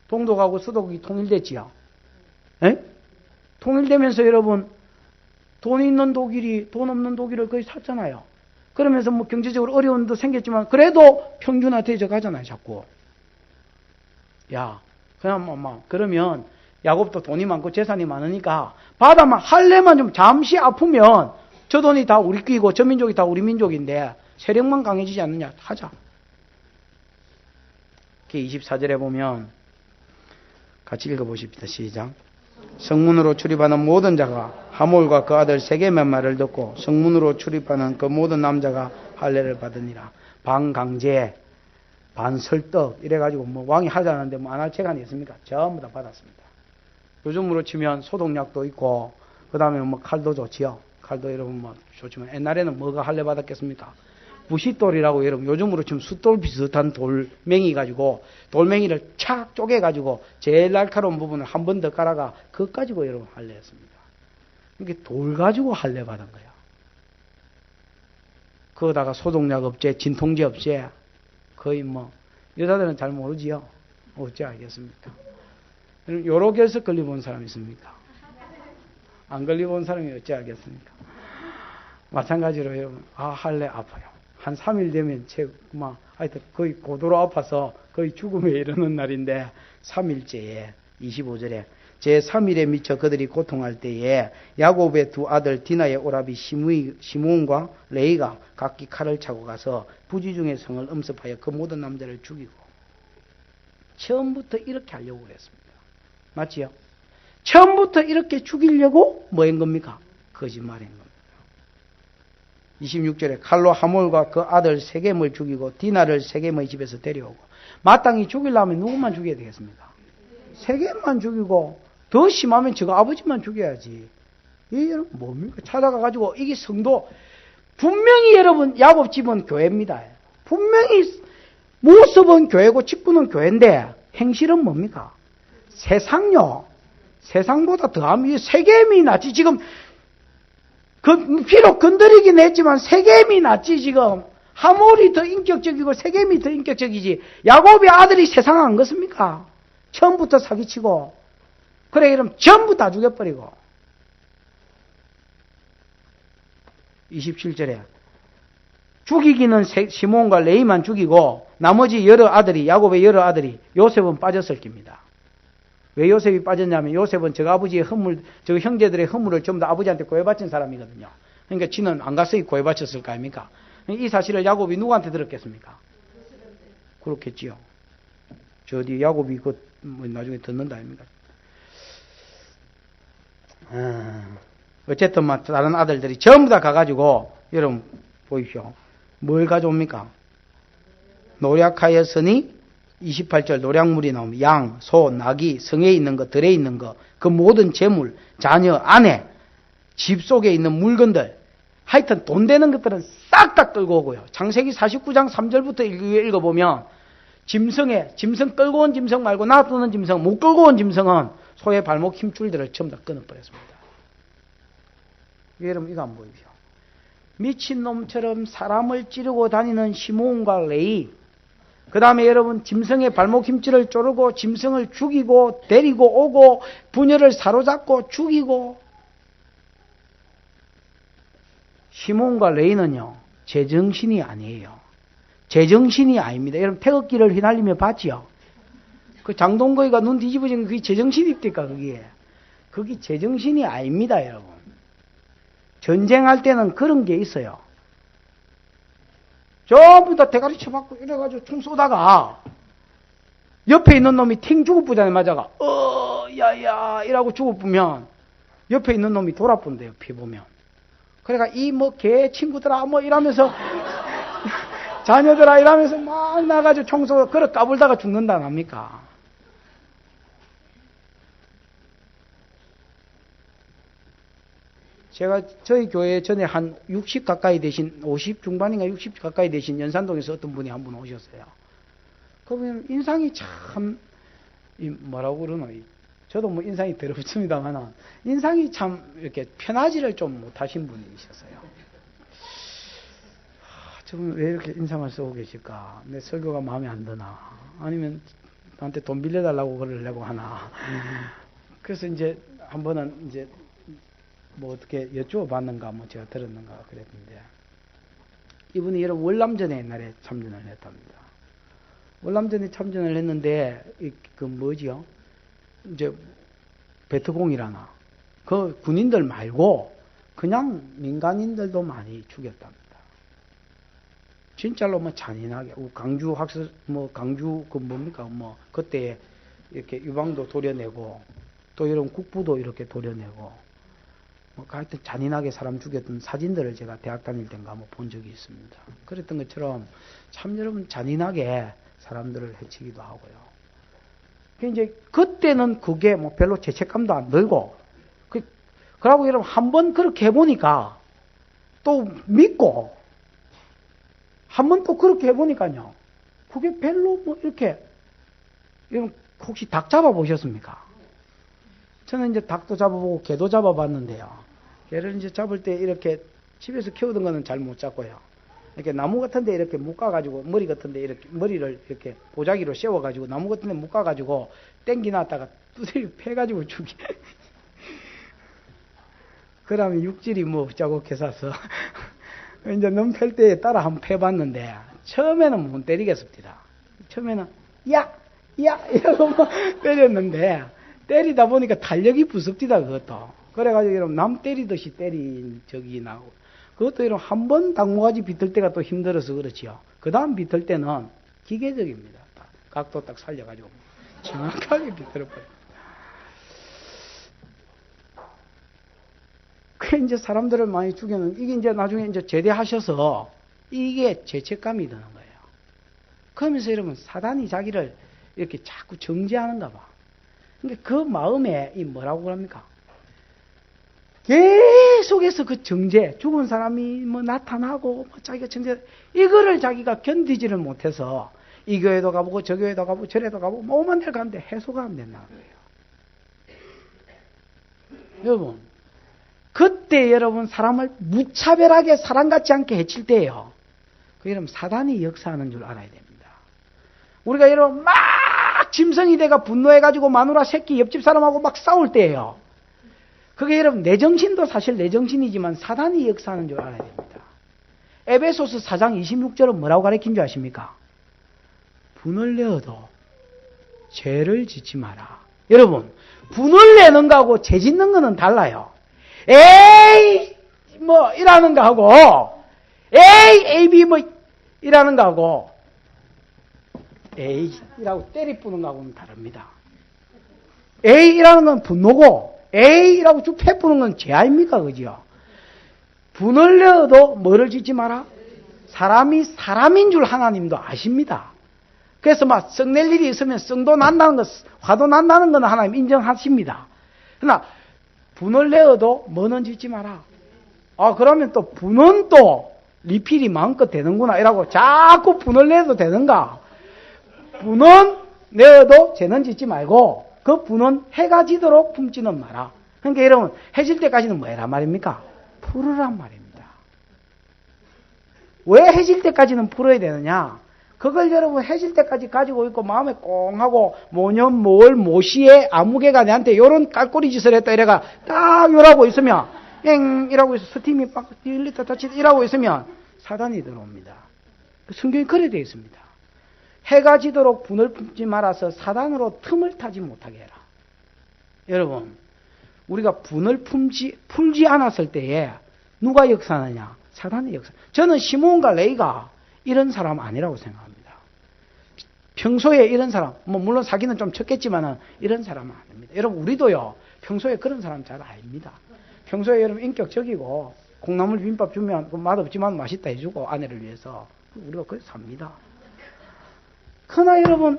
동독하고 서독이 통일됐지요. 통일되면서 여러분 돈 있는 독일이 돈 없는 독일을 거의 샀잖아요. 그러면서 뭐 경제적으로 어려운 도 생겼지만 그래도 평균화되어 가잖아요. 자꾸. 야 그냥 그러면 야곱도 돈이 많고 재산이 많으니까 바다만 할례만 좀 잠시 아프면 저 돈이 다 우리 끼고 저 민족이 다 우리 민족인데 세력만 강해지지 않느냐 하자. 그 24절에 보면 같이 읽어보십시다. 시작. 성문으로 출입하는 모든 자가 하몰과 그 아들 세겜의 말을 듣고 성문으로 출입하는 그 모든 남자가 할례를 받으니라. 반강제, 반설떡 이래가지고 뭐 왕이 하자는데 뭐 안 할 체간이 있습니까? 전부 다 받았습니다. 요즘으로 치면 소독약도 있고 그 다음에 뭐 칼도 좋지요. 칼도 여러분 뭐 좋지만 옛날에는 뭐가 할례 받았겠습니까? 부싯돌이라고 여러분 요즘으로 치면 숫돌 비슷한 돌멩이 가지고 돌멩이를 착 쪼개가지고 제일 날카로운 부분을 한 번 더 깔아가 그것 가지고 여러분 할례했습니다. 이게 돌 가지고 할례 받은 거야. 그거다가 소독약 업체, 진통제 업체 거의 뭐 여자들은 잘 모르지요. 어찌 알겠습니까? 요러 결석 걸려본 사람 있습니까? 안 걸려본 사람이 어찌 알겠습니까? 마찬가지로 여러분 할례 아파요. 한 3일 되면 하여튼 거의 고도로 아파서 거의 죽음에 이르는 날인데 3일째에 25절에 제3일에 미쳐 그들이 고통할 때에 야곱의 두 아들 디나의 오라비 시므온과 레이가 각기 칼을 차고 가서 부지중의 성을 엄습하여 그 모든 남자를 죽이고 처음부터 이렇게 하려고 그랬습니다. 맞지요? 처음부터 이렇게 죽이려고 뭐인 겁니까? 거짓말인 겁니다. 26절에 칼로 하몰과 그 아들 세겜을 죽이고 디나를 세겜의 집에서 데려오고 마땅히 죽이려면 누구만 죽여야 되겠습니까? 세겜만 죽이고 더 심하면 저거 아버지만 죽여야지. 이게 여러분 뭡니까? 찾아가가지고 이게 성도 분명히 여러분 야곱 집은 교회입니다. 분명히 모습은 교회고 직분은 교회인데 행실은 뭡니까? 세상요. 세상보다 더하면 세겜이 낫지. 지금 비록 건드리긴 했지만 세겜이 낫지. 지금 하몰이 더 인격적이고 세겜이 더 인격적이지. 야곱의 아들이 세상 안 것입니까? 처음부터 사기치고 그래 이러면 전부 다 죽여버리고 27절에 죽이기는 시몬과 레이만 죽이고 나머지 야곱의 여러 아들이 요셉은 빠졌을 겁니다. 왜 요셉이 빠졌냐면 요셉은 저 아버지의 허물, 저 형제들의 허물을 전부 다 아버지한테 고해바친 사람이거든요. 그러니까 지는 안 갔으니 고해바쳤을 거 아닙니까? 이 사실을 야곱이 누구한테 들었겠습니까? 그렇겠지요. 저 뒤 야곱이 나중에 듣는다 아닙니까? 어쨌든 다른 아들들이 전부 다 가가지고 여러분 보십시오. 뭘 가져옵니까? 노략하였으니 28절 노략물이 나오면 양, 소, 나귀, 성에 있는 것, 들에 있는 것, 그 모든 재물, 자녀, 아내, 집 속에 있는 물건들, 하여튼 돈 되는 것들은 싹 다 끌고 오고요. 창세기 49장 3절부터 읽어보면 짐승 끌고 온 짐승 말고 놔두는 짐승, 못 끌고 온 짐승은 소의 발목 힘줄들을 전부 다 끊어버렸습니다. 여러분 이거 안 보이죠? 미친놈처럼 사람을 찌르고 다니는 시므온과 레이, 그 다음에 여러분 짐승의 발목 힘줄을 조르고 짐승을 죽이고 데리고 오고 부녀를 사로잡고 죽이고. 시몬과 레이는요 제정신이 아니에요. 제정신이 아닙니다. 여러분 태극기를 휘날리며 봤지요? 그 장동거이가 눈 뒤집어진 게 그게 제정신입니까? 그게 제정신이 아닙니다. 여러분 전쟁할 때는 그런 게 있어요. 전부 다 대가리 쳐박고 이래가지고 총 쏘다가 옆에 있는 놈이 팅 죽어보잖아요. 맞아가 야야 이라고 죽어보면 옆에 있는 놈이 돌아본대요. 피 보면. 그러니까 개 친구들아 이러면서 자녀들아 이러면서 막 나가지고 총 쏘고 그래 까불다가 죽는다 안 합니까? 제가 저희 교회에 전에 한 60 가까이 되신 50 중반인가 60 가까이 되신 연산동에서 어떤 분이 한 분 오셨어요. 그분 인상이 참 뭐라고 그러나 저도 뭐 인상이 더럽습니다만 인상이 참 이렇게 편하지를 좀 못하신 분이셨어요. 저분 왜 이렇게 인상을 쓰고 계실까? 내 설교가 마음에 안 드나? 아니면 나한테 돈 빌려달라고 그러려고 하나? 그래서 이제 한 번은 이제 뭐 어떻게 여쭈어봤는가 뭐 제가 들었는가 그랬는데 이분이 여러분 월남전에 옛날에 참전을 했답니다. 월남전에 참전을 했는데 그 뭐지요? 이제 베트공이라나 그 군인들 말고 그냥 민간인들도 많이 죽였답니다. 진짜로 뭐 잔인하게 강주 학습 뭐 강주 그 뭡니까 뭐 그때 이렇게 유방도 도려내고 또 이런 국부도 이렇게 도려내고 뭐 하여튼 잔인하게 사람 죽였던 사진들을 제가 대학 다닐 때인가 한번 본 적이 있습니다. 그랬던 것처럼 참 여러분 잔인하게 사람들을 해치기도 하고요. 이제 그때는 그게 뭐 별로 죄책감도 안 들고 그러고 여러분 한번 그렇게 해보니까 또 믿고 한번 또 그렇게 해보니까요. 그게 별로 뭐 이렇게 여러분 혹시 닭 잡아보셨습니까? 저는 이제 닭도 잡아보고 개도 잡아봤는데요. 개를 이제 잡을 때 이렇게 집에서 키우던 거는 잘 못 잡고요. 이렇게 나무 같은 데 이렇게 묶어가지고 머리 같은 데 이렇게 머리를 이렇게 보자기로 씌워가지고 나무 같은 데 묶어가지고 땡기 놨다가 두드려 패가지고 죽이. 그러면 육질이 뭐 없자고 개사서 이제 넘팰 때에 따라 한번 패봤는데 처음에는 못 때리겠습니다. 처음에는 야 이러고 뭐 때렸는데 때리다 보니까 탄력이 부습디다 그것도. 그래가지고 여러분 남 때리듯이 때린 적이 나고 그것도 여러분 한 번 당모가지 비틀 때가 또 힘들어서 그렇지요. 그 다음 비틀 때는 기계적입니다. 각도 딱 살려가지고 정확하게 비틀어버려요. 그 이제 사람들을 많이 죽이는 이게 이제 나중에 이제 제대하셔서 이게 죄책감이 드는 거예요. 그러면서 여러분 사단이 자기를 이렇게 자꾸 정죄하는가 봐. 근데 그 마음에 이 뭐라고 그럽니까? 계속해서 그 정죄, 죽은 사람이 뭐 나타나고 뭐 자기가 정죄, 이거를 자기가 견디지를 못해서 이 교회도 가보고 저 교회도 가보고 저래도 가보고 뭐 오만 데 가는데 해소가 안 된다는 거예요. 여러분, 그때 여러분 사람을 무차별하게 사람 같지 않게 해칠 때예요. 그 여러분 사단이 역사하는 줄 알아야 됩니다. 우리가 여러분 막 짐승이 돼가 분노해가지고 마누라 새끼 옆집 사람하고 막 싸울 때예요. 그게 여러분 내 정신도 사실 내 정신이지만 사단이 역사하는 줄 알아야 됩니다. 에베소서 4장 26절은 뭐라고 가르친 줄 아십니까? 분을 내어도 죄를 짓지 마라. 여러분 분을 내는 거하고 죄 짓는 거는 달라요. 에이 뭐 이라는 거하고 에이 뭐 이라는 거하고 에이 이라고 때리뿌는 거하고는 다릅니다. 에이 이라는 건 분노고 에이 이라고 쭉 패뿌는 건 죄 아닙니까? 그죠? 분을 내어도 뭐를 짓지 마라? 사람이 사람인 줄 하나님도 아십니다. 그래서 막 썩낼 일이 있으면 썩도 난다는 것, 화도 난다는 건 하나님 인정하십니다. 그러나 분을 내어도 뭐는 짓지 마라. 그러면 또 분은 또 리필이 마음껏 되는구나 이라고 자꾸 분을 내도 되는가? 분은 내어도 죄는 짓지 말고 그 분은 해가 지도록 품지는 마라. 그러니까 여러분 해질 때까지는 뭐라 말입니까? 풀으란 말입니다. 왜 해질 때까지는 풀어야 되느냐? 그걸 여러분 해질 때까지 가지고 있고 마음에 꽁하고 모년 모월 모시에 아무개가 내한테 요런 깔꼬리 짓을 했다 이래가 딱 요라고 있으면 엥 이라고 해서 스팀이 막 일리다 다치다 이라고 있으면 사단이 들어옵니다. 성경이 그래 되어 있습니다. 해가 지도록 분을 품지 말아서 사단으로 틈을 타지 못하게 해라. 여러분 우리가 분을 풀지 않았을 때에 누가 역사하느냐? 사단의 역사. 저는 시몬과 레이가 이런 사람 아니라고 생각합니다. 평소에 이런 사람, 뭐 물론 사기는 좀 쳤겠지만은 이런 사람은 아닙니다. 여러분 우리도요 평소에 그런 사람 잘 아닙니다. 평소에 여러분 인격적이고 콩나물 비빔밥 주면 맛없지만 맛있다 해주고 아내를 위해서 우리가 그렇게 삽니다. 그러나 여러분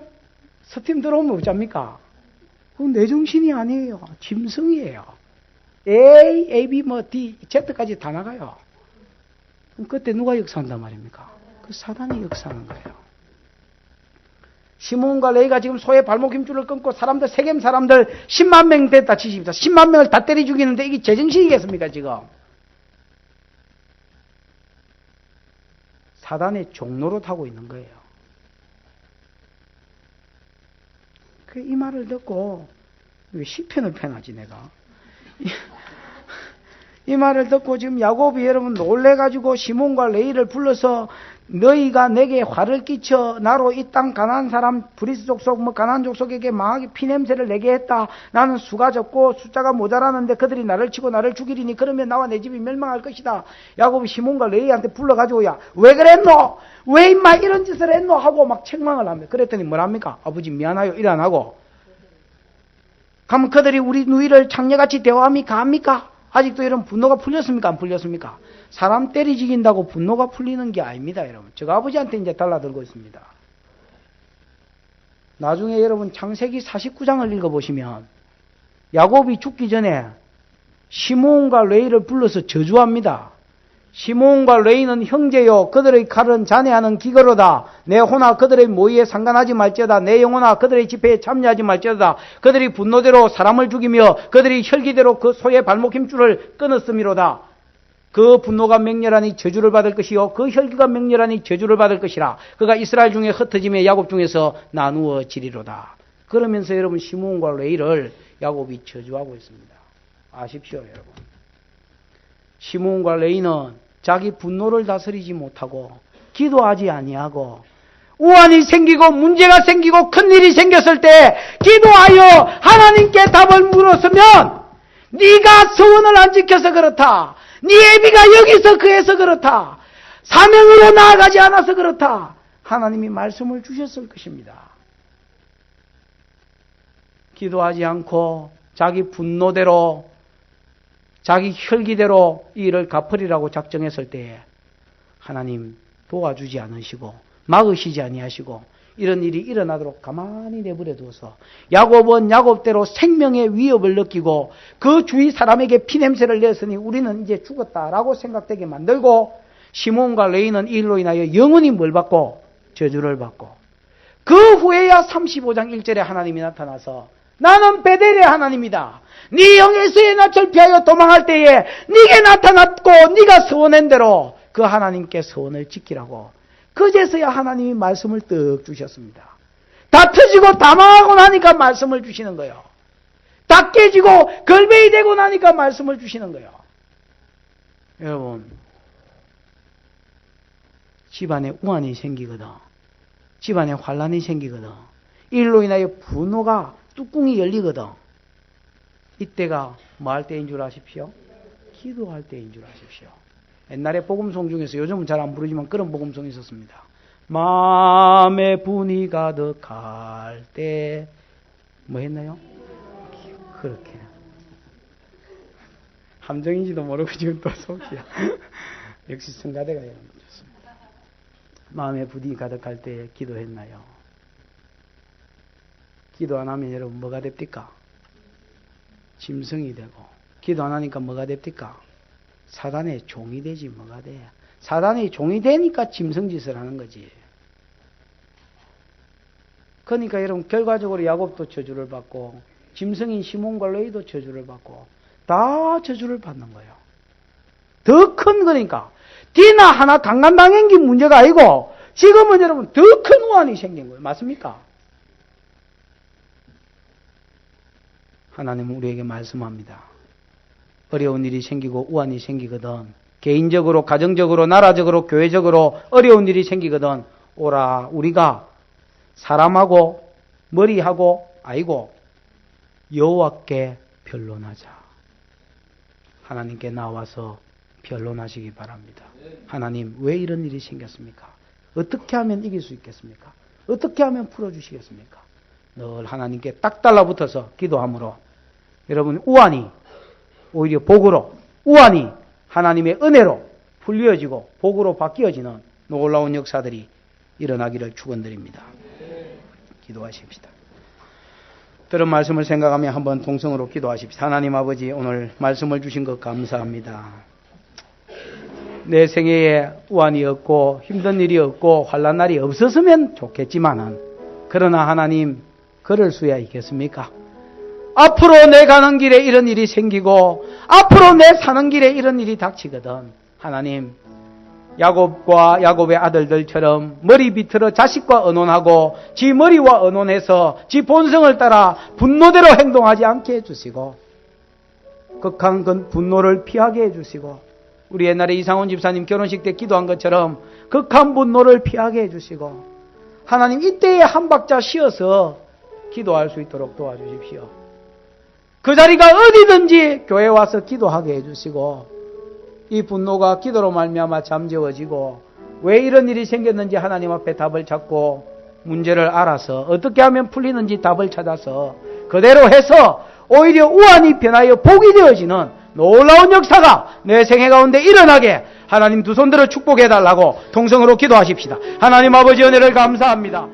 스팀 들어오면 어쩝니까? 그건 내 정신이 아니에요. 짐승이에요. A, B, 뭐 D, Z까지 다 나가요. 그럼 그때 누가 역사한단 말입니까? 그 사단이 역사하는 거예요. 시몬과 레이가 지금 소의 발목 힘줄을 끊고 사람들 세겜 사람들 10만 명 됐다 치십니다. 10만 명을 다 때려 죽이는데 이게 제정신이겠습니까 지금? 사단의 종로로 타고 있는 거예요. 이 말을 듣고 왜 시편을 펴나지 내가? 이 말을 듣고 지금 야곱이 여러분 놀래가지고 시몬과 레이를 불러서 너희가 내게 화를 끼쳐 나로 이 땅 가나안 사람 브리스 족속 가나안 족속에게 망하게 피냄새를 내게 했다. 나는 수가 적고 숫자가 모자라는데 그들이 나를 치고 나를 죽이리니 그러면 나와 내 집이 멸망할 것이다. 야곱이 시몬과 레위한테 불러가지고 야 왜 그랬노? 왜 임마 이런 짓을 했노? 하고 막 책망을 합니다. 그랬더니 뭐랍니까? 아버지 미안하여 일 안 하고 그럼 그들이 우리 누이를 창녀같이 대화합니까? 합니까? 아직도 이런 분노가 풀렸습니까? 안 풀렸습니까? 사람 때리 죽인다고 분노가 풀리는 게 아닙니다, 여러분. 제가 아버지한테 이제 달라들고 있습니다. 나중에 여러분 창세기 49장을 읽어보시면 야곱이 죽기 전에 시므온과 레위를 불러서 저주합니다. 시므온과 레위는 형제요 그들의 칼은 잔해하는 기거로다. 내 혼아 그들의 모의에 상관하지 말지어다. 내 영혼아 그들의 집회에 참여하지 말지어다. 그들이 분노대로 사람을 죽이며 그들이 혈기대로 그 소의 발목 힘줄을 끊었음이로다. 그 분노가 맹렬하니 저주를 받을 것이요 그 혈기가 맹렬하니 저주를 받을 것이라. 그가 이스라엘 중에 흩어짐에 야곱 중에서 나누어지리로다. 그러면서 여러분 시므온과 레위를 야곱이 저주하고 있습니다. 아십시오, 여러분. 시므온과 레위는 자기 분노를 다스리지 못하고 기도하지 아니하고 우환이 생기고 문제가 생기고 큰일이 생겼을 때 기도하여 하나님께 답을 물었으면 네가 서원을 안 지켜서 그렇다. 네 애비가 여기서 그해서 그렇다. 사명으로 나아가지 않아서 그렇다. 하나님이 말씀을 주셨을 것입니다. 기도하지 않고 자기 분노대로 자기 혈기대로 이 일을 갚으리라고 작정했을 때에 하나님 도와주지 않으시고 막으시지 아니하시고 이런 일이 일어나도록 가만히 내버려 두어서 야곱은 야곱대로 생명의 위협을 느끼고 그 주위 사람에게 피냄새를 내었으니 우리는 이제 죽었다라고 생각되게 만들고 시몬과 레위는 이 일로 인하여 영원히 뭘 받고 저주를 받고 그 후에야 35장 1절에 하나님이 나타나서 나는 베델의 하나님이다. 네 영에서의 낯을 피하여 도망할 때에 네게 나타났고 네가 서원한 대로 그 하나님께 서원을 지키라고 그제서야 하나님이 말씀을 떡 주셨습니다. 다 터지고 다 망하고 나니까 말씀을 주시는 거예요. 다 깨지고 걸베이 되고 나니까 말씀을 주시는 거예요. 여러분 집안에 우환이 생기거든. 집안에 환란이 생기거든. 일로 인하여 분노가 뚜껑이 열리거든. 이때가 뭐 할 때인 줄 아십시오? 기도할 때인 줄 아십시오. 옛날에 복음송 중에서 요즘은 잘 안 부르지만 그런 복음송이 있었습니다. 마음의 분이 가득할 때 뭐 했나요? 그렇게 함정인지도 모르고 지금 또 속이야. 역시 성가대가 이런 거 좋습니다. 마음의 분이 가득할 때 기도했나요? 기도 안 하면 여러분 뭐가 됩니까? 짐승이 되고 기도 안 하니까 뭐가 됩니까? 사단의 종이 되지 뭐가 돼. 사단의 종이 되니까 짐승짓을 하는 거지. 그러니까 여러분 결과적으로 야곱도 저주를 받고 짐승인 시몬과 레위도 저주를 받고 다 저주를 받는 거예요. 더 큰 거니까 디나 하나 강간당한 게 문제가 아니고 지금은 여러분 더 큰 우환이 생긴 거예요. 맞습니까? 하나님은 우리에게 말씀합니다. 어려운 일이 생기고 우환이 생기거든 개인적으로 가정적으로 나라적으로 교회적으로 어려운 일이 생기거든 오라 우리가 사람하고 머리하고 아이고 여호와께 변론하자. 하나님께 나와서 변론하시기 바랍니다. 하나님 왜 이런 일이 생겼습니까? 어떻게 하면 이길 수 있겠습니까? 어떻게 하면 풀어주시겠습니까? 늘 하나님께 딱 달라붙어서 기도함으로 여러분 우환이 오히려 복으로 우환이 하나님의 은혜로 풀려지고 복으로 바뀌어지는 놀라운 역사들이 일어나기를 축원드립니다. 기도하십시다. 들은 말씀을 생각하며 한번 동성으로 기도하십시다. 하나님 아버지 오늘 말씀을 주신 것 감사합니다. 내 생애에 우환이 없고 힘든 일이 없고 환난 날이 없었으면 좋겠지만은 그러나 하나님 그럴 수야 있겠습니까? 앞으로 내 가는 길에 이런 일이 생기고 앞으로 내 사는 길에 이런 일이 닥치거든. 하나님 야곱과 야곱의 아들들처럼 머리 비틀어 자식과 언혼하고 지 머리와 언혼해서 지 본성을 따라 분노대로 행동하지 않게 해주시고 극한 그 분노를 피하게 해주시고 우리 옛날에 이상훈 집사님 결혼식 때 기도한 것처럼 극한 분노를 피하게 해주시고 하나님 이때에 한 박자 쉬어서 기도할 수 있도록 도와주십시오. 그 자리가 어디든지 교회 와서 기도하게 해주시고 이 분노가 기도로 말미암아 잠재워지고 왜 이런 일이 생겼는지 하나님 앞에 답을 찾고 문제를 알아서 어떻게 하면 풀리는지 답을 찾아서 그대로 해서 오히려 우환이 변하여 복이 되어지는 놀라운 역사가 내 생애 가운데 일어나게 하나님 두 손 들어 축복해 달라고 통성으로 기도하십시다. 하나님 아버지 은혜를 감사합니다.